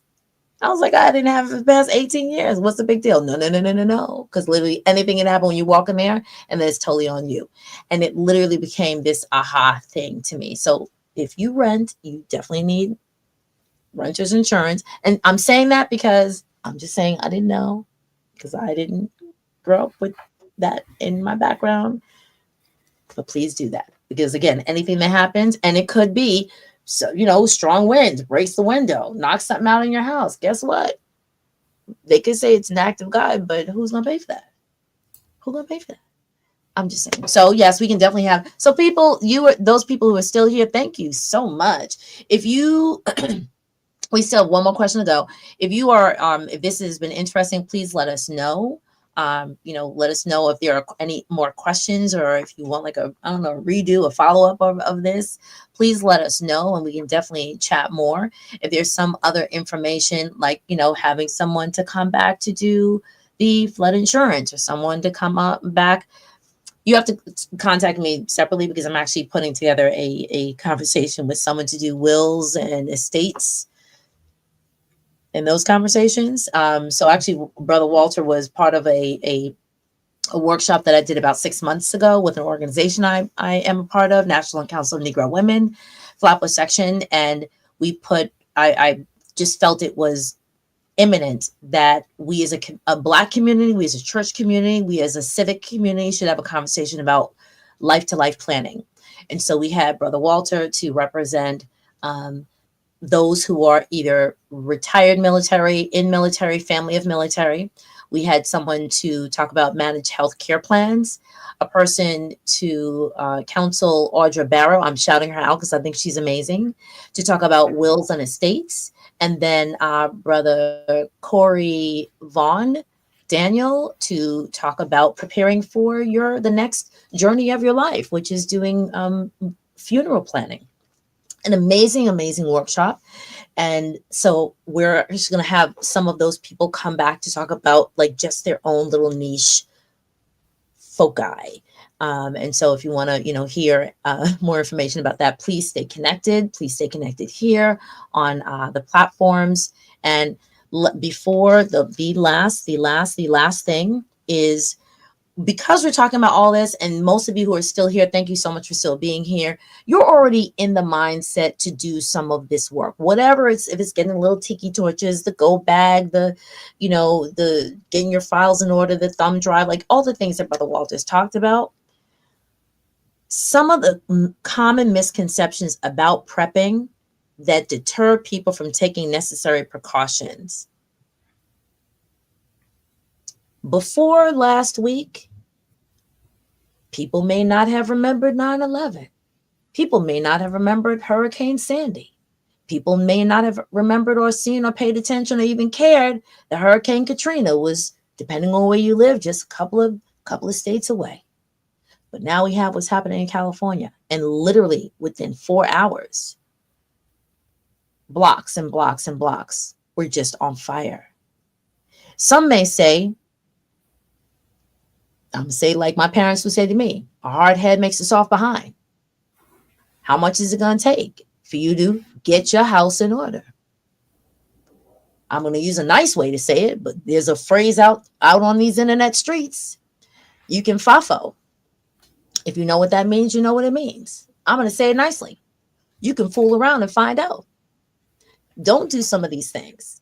A: I was like, I didn't have it for the past 18 years. What's the big deal? No, no, no, no, no, no. Because literally anything can happen when you walk in there, and then it's totally on you. And it literally became this aha thing to me. So if you rent, you definitely need renter's insurance. And I'm saying that because I'm just saying I didn't know, because I didn't grow up with that in my background. But please do that. Because again, anything that happens, and it could be, so strong winds, breaks the window, knocks something out in your house. Guess what? They could say it's an act of God, but who's gonna pay for that? Who's gonna pay for that? I'm just saying. So yes, we can definitely have. So people, those people who are still here, thank you so much. If you we still have one more question to go. If you are, if this has been interesting, please let us know. Let us know if there are any more questions, or if you want like I don't know, redo, a follow up of this. Please let us know, and we can definitely chat more. If there's some other information, like having someone to come back to do the flood insurance, or someone to come up back, you have to contact me separately, because I'm actually putting together a conversation with someone to do wills and estates in those conversations. So actually, Brother Walter was part of a workshop that I did about 6 months ago with an organization I am a part of, National Council of Negro Women, Flatbush section. And I just felt it was imminent that we as a Black community, we as a church community, we as a civic community should have a conversation about life-to-life planning. And so we had Brother Walter to represent those who are either retired military, in military, family of military. We had someone to talk about managed health care plans, a person to counsel Audra Barrow. I'm shouting her out because I think she's amazing, to talk about wills and estates. And then Brother Corey Vaughn Daniel to talk about preparing for the next journey of your life, which is doing funeral planning. An amazing, amazing workshop. And so we're just going to have some of those people come back to talk about like just their own little niche foci. And so if you want to, hear more information about that, please stay connected. Please stay connected here on the platforms. And before the last thing is, because we're talking about all this, and most of you who are still here, thank you so much for still being here. You're already in the mindset to do some of this work, whatever it's, if it's getting a little tiki torches, the go bag, the getting your files in order, the thumb drive, like all the things that Brother Walter's talked about. Some of the common misconceptions about prepping that deter people from taking necessary precautions. Before last week, people may not have remembered 9/11. People may not have remembered Hurricane Sandy. People may not have remembered or seen or paid attention or even cared that Hurricane Katrina was, depending on where you live, just a couple of states away. But now we have what's happening in California, and literally within 4 hours, blocks and blocks and blocks were just on fire. Some may say, I'm gonna say like my parents would say to me, a hard head makes a soft behind. How much is it gonna take for you to get your house in order? I'm gonna use a nice way to say it, but there's a phrase out on these internet streets. You can FAFO. If you know what that means, you know what it means. I'm gonna say it nicely. You can fool around and find out. Don't do some of these things.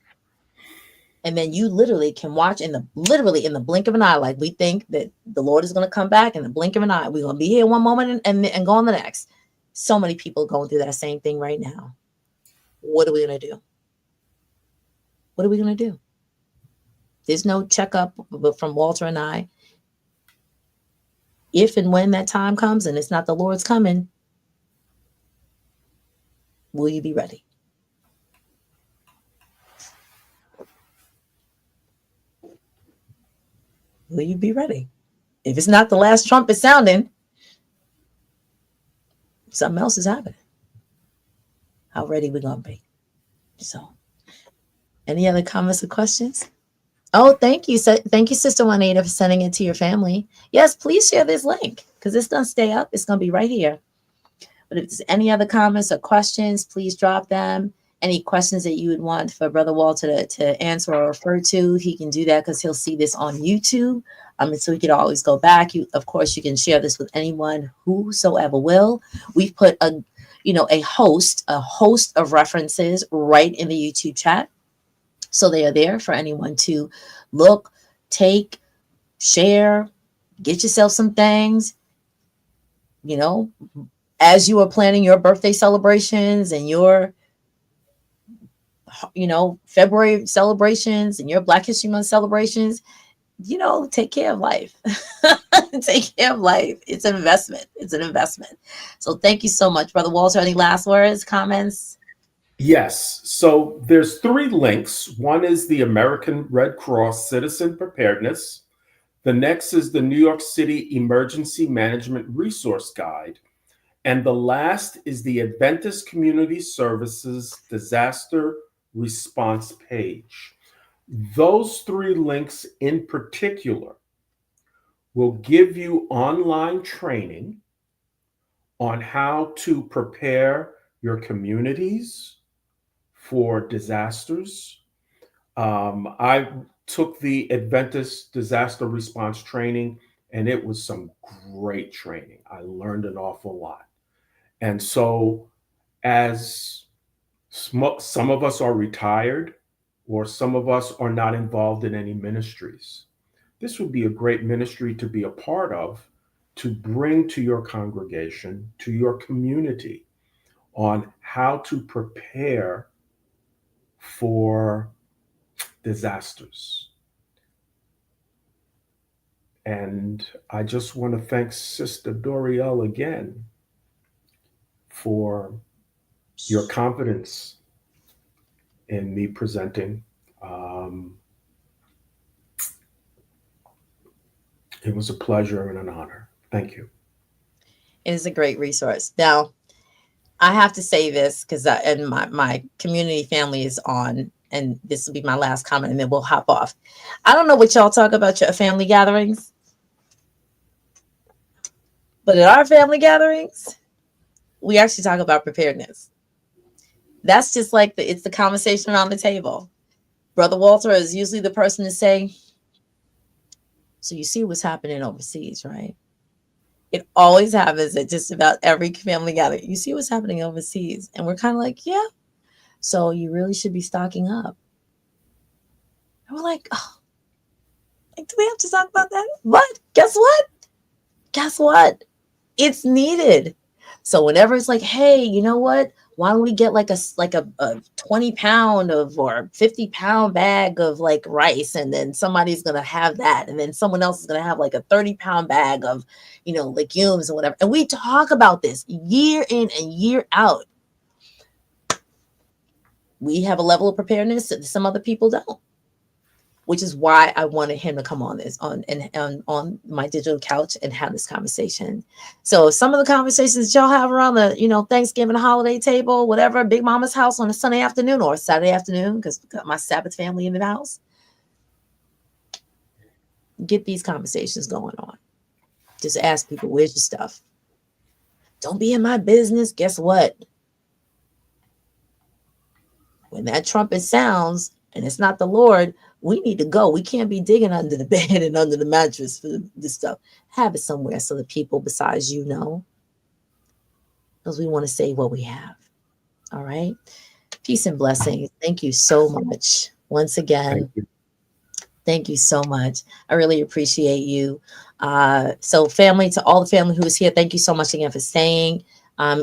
A: And then you literally can watch literally in the blink of an eye, like we think that the Lord is going to come back in the blink of an eye. We're going to be here one moment and go on the next. So many people going through that same thing right now. What are we going to do? What are we going to do? There's no checkup from Walter and I. If and when that time comes and it's not the Lord's coming, will you be ready? Will you be ready? If it's not the last trumpet sounding, something else is happening. How ready we gonna be? So, any other comments or questions? Oh, thank you. Thank you, Sister Juanita, for sending it to your family. Yes, please share this link because it's gonna stay up. It's gonna be right here. But if there's any other comments or questions, please drop them. Any questions that you would want for Brother Walter to answer or refer to, he can do that because he'll see this on YouTube. So he could always go back. Of course, you can share this with anyone whosoever will. We've put a host of references right in the YouTube chat. So they are there for anyone to look, take, share, get yourself some things, as you are planning your birthday celebrations and your February celebrations and your Black History Month celebrations, take care of life. Take care of life. It's an investment. It's an investment. So thank you so much, Brother Walter. Any last words, comments?
B: Yes. So there's 3 links. One is the American Red Cross Citizen Preparedness. The next is the New York City Emergency Management Resource Guide. And the last is the Adventist Community Services Disaster Response page. Those 3 links in particular will give you online training on how to prepare your communities for disasters. I took the Adventist disaster response training, and it was some great training. I learned an awful lot. And so, as some of us are retired, or some of us are not involved in any ministries, this would be a great ministry to be a part of, to bring to your congregation, to your community, on how to prepare for disasters. And I just want to thank Sister Dorielle again for your confidence in me presenting. It was a pleasure and an honor. Thank you.
A: It is a great resource. Now, I have to say this because and my community family is on, and this will be my last comment, and then we'll hop off. I don't know what y'all talk about your family gatherings, but at our family gatherings, we actually talk about preparedness. That's just like it's the conversation around the table. Brother Walter is usually the person to say, so you see what's happening overseas, right? It always happens at just about every family gathering. You see what's happening overseas. And we're kind of like, yeah. So you really should be stocking up. And we're like, oh, do we have to talk about that? What? Guess what? Guess what? It's needed. So whenever it's like, hey, you know what? Why don't we get like a 20 pound of or 50 pound bag of like rice, and then somebody's gonna have that, and then someone else is gonna have like a 30 pound bag of, legumes and whatever. And we talk about this year in and year out. We have a level of preparedness that some other people don't, which is why I wanted him to come on this on my digital couch and have this conversation. So some of the conversations that y'all have around the Thanksgiving holiday table, whatever, Big Mama's house on a Sunday afternoon or a Saturday afternoon, because we got my Sabbath family in the house, get these conversations going on. Just ask people, where's your stuff? Don't be in my business. Guess what? When that trumpet sounds and it's not the Lord, we need to go. We can't be digging under the bed and under the mattress for this stuff. Have it somewhere so the people besides because we want to save what we have. All right. Peace and blessings. Thank you so much. Once again,
B: Thank you.
A: thank you so much. I really appreciate you. So family, to all the family who is here, thank you so much again for staying.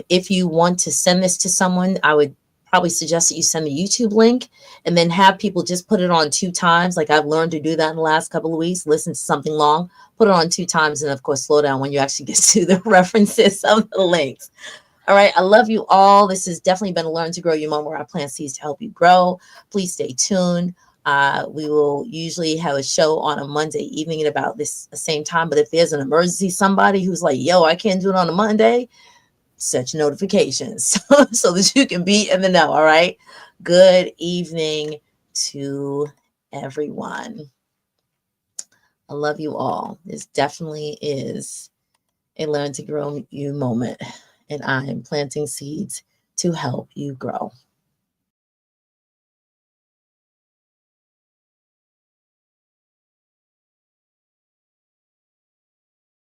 A: If you want to send this to someone, I would probably suggest that you send the YouTube link and then have people just put it on 2 times. Like I've learned to do that in the last couple of weeks. Listen to something long, put it on 2 times, and of course, slow down when you actually get to the references of the links. All right. I love you all. This has definitely been a Learn to Grow You moment where I plant seeds to help you grow. Please stay tuned. We will usually have a show on a Monday evening at about this same time. But if there's an emergency, somebody who's like, yo, I can't do it on a Monday, set your notifications so that you can be in the know. All right. Good evening to everyone. I love you all. This definitely is a Learn to Grow You moment, and I am planting seeds to help you grow.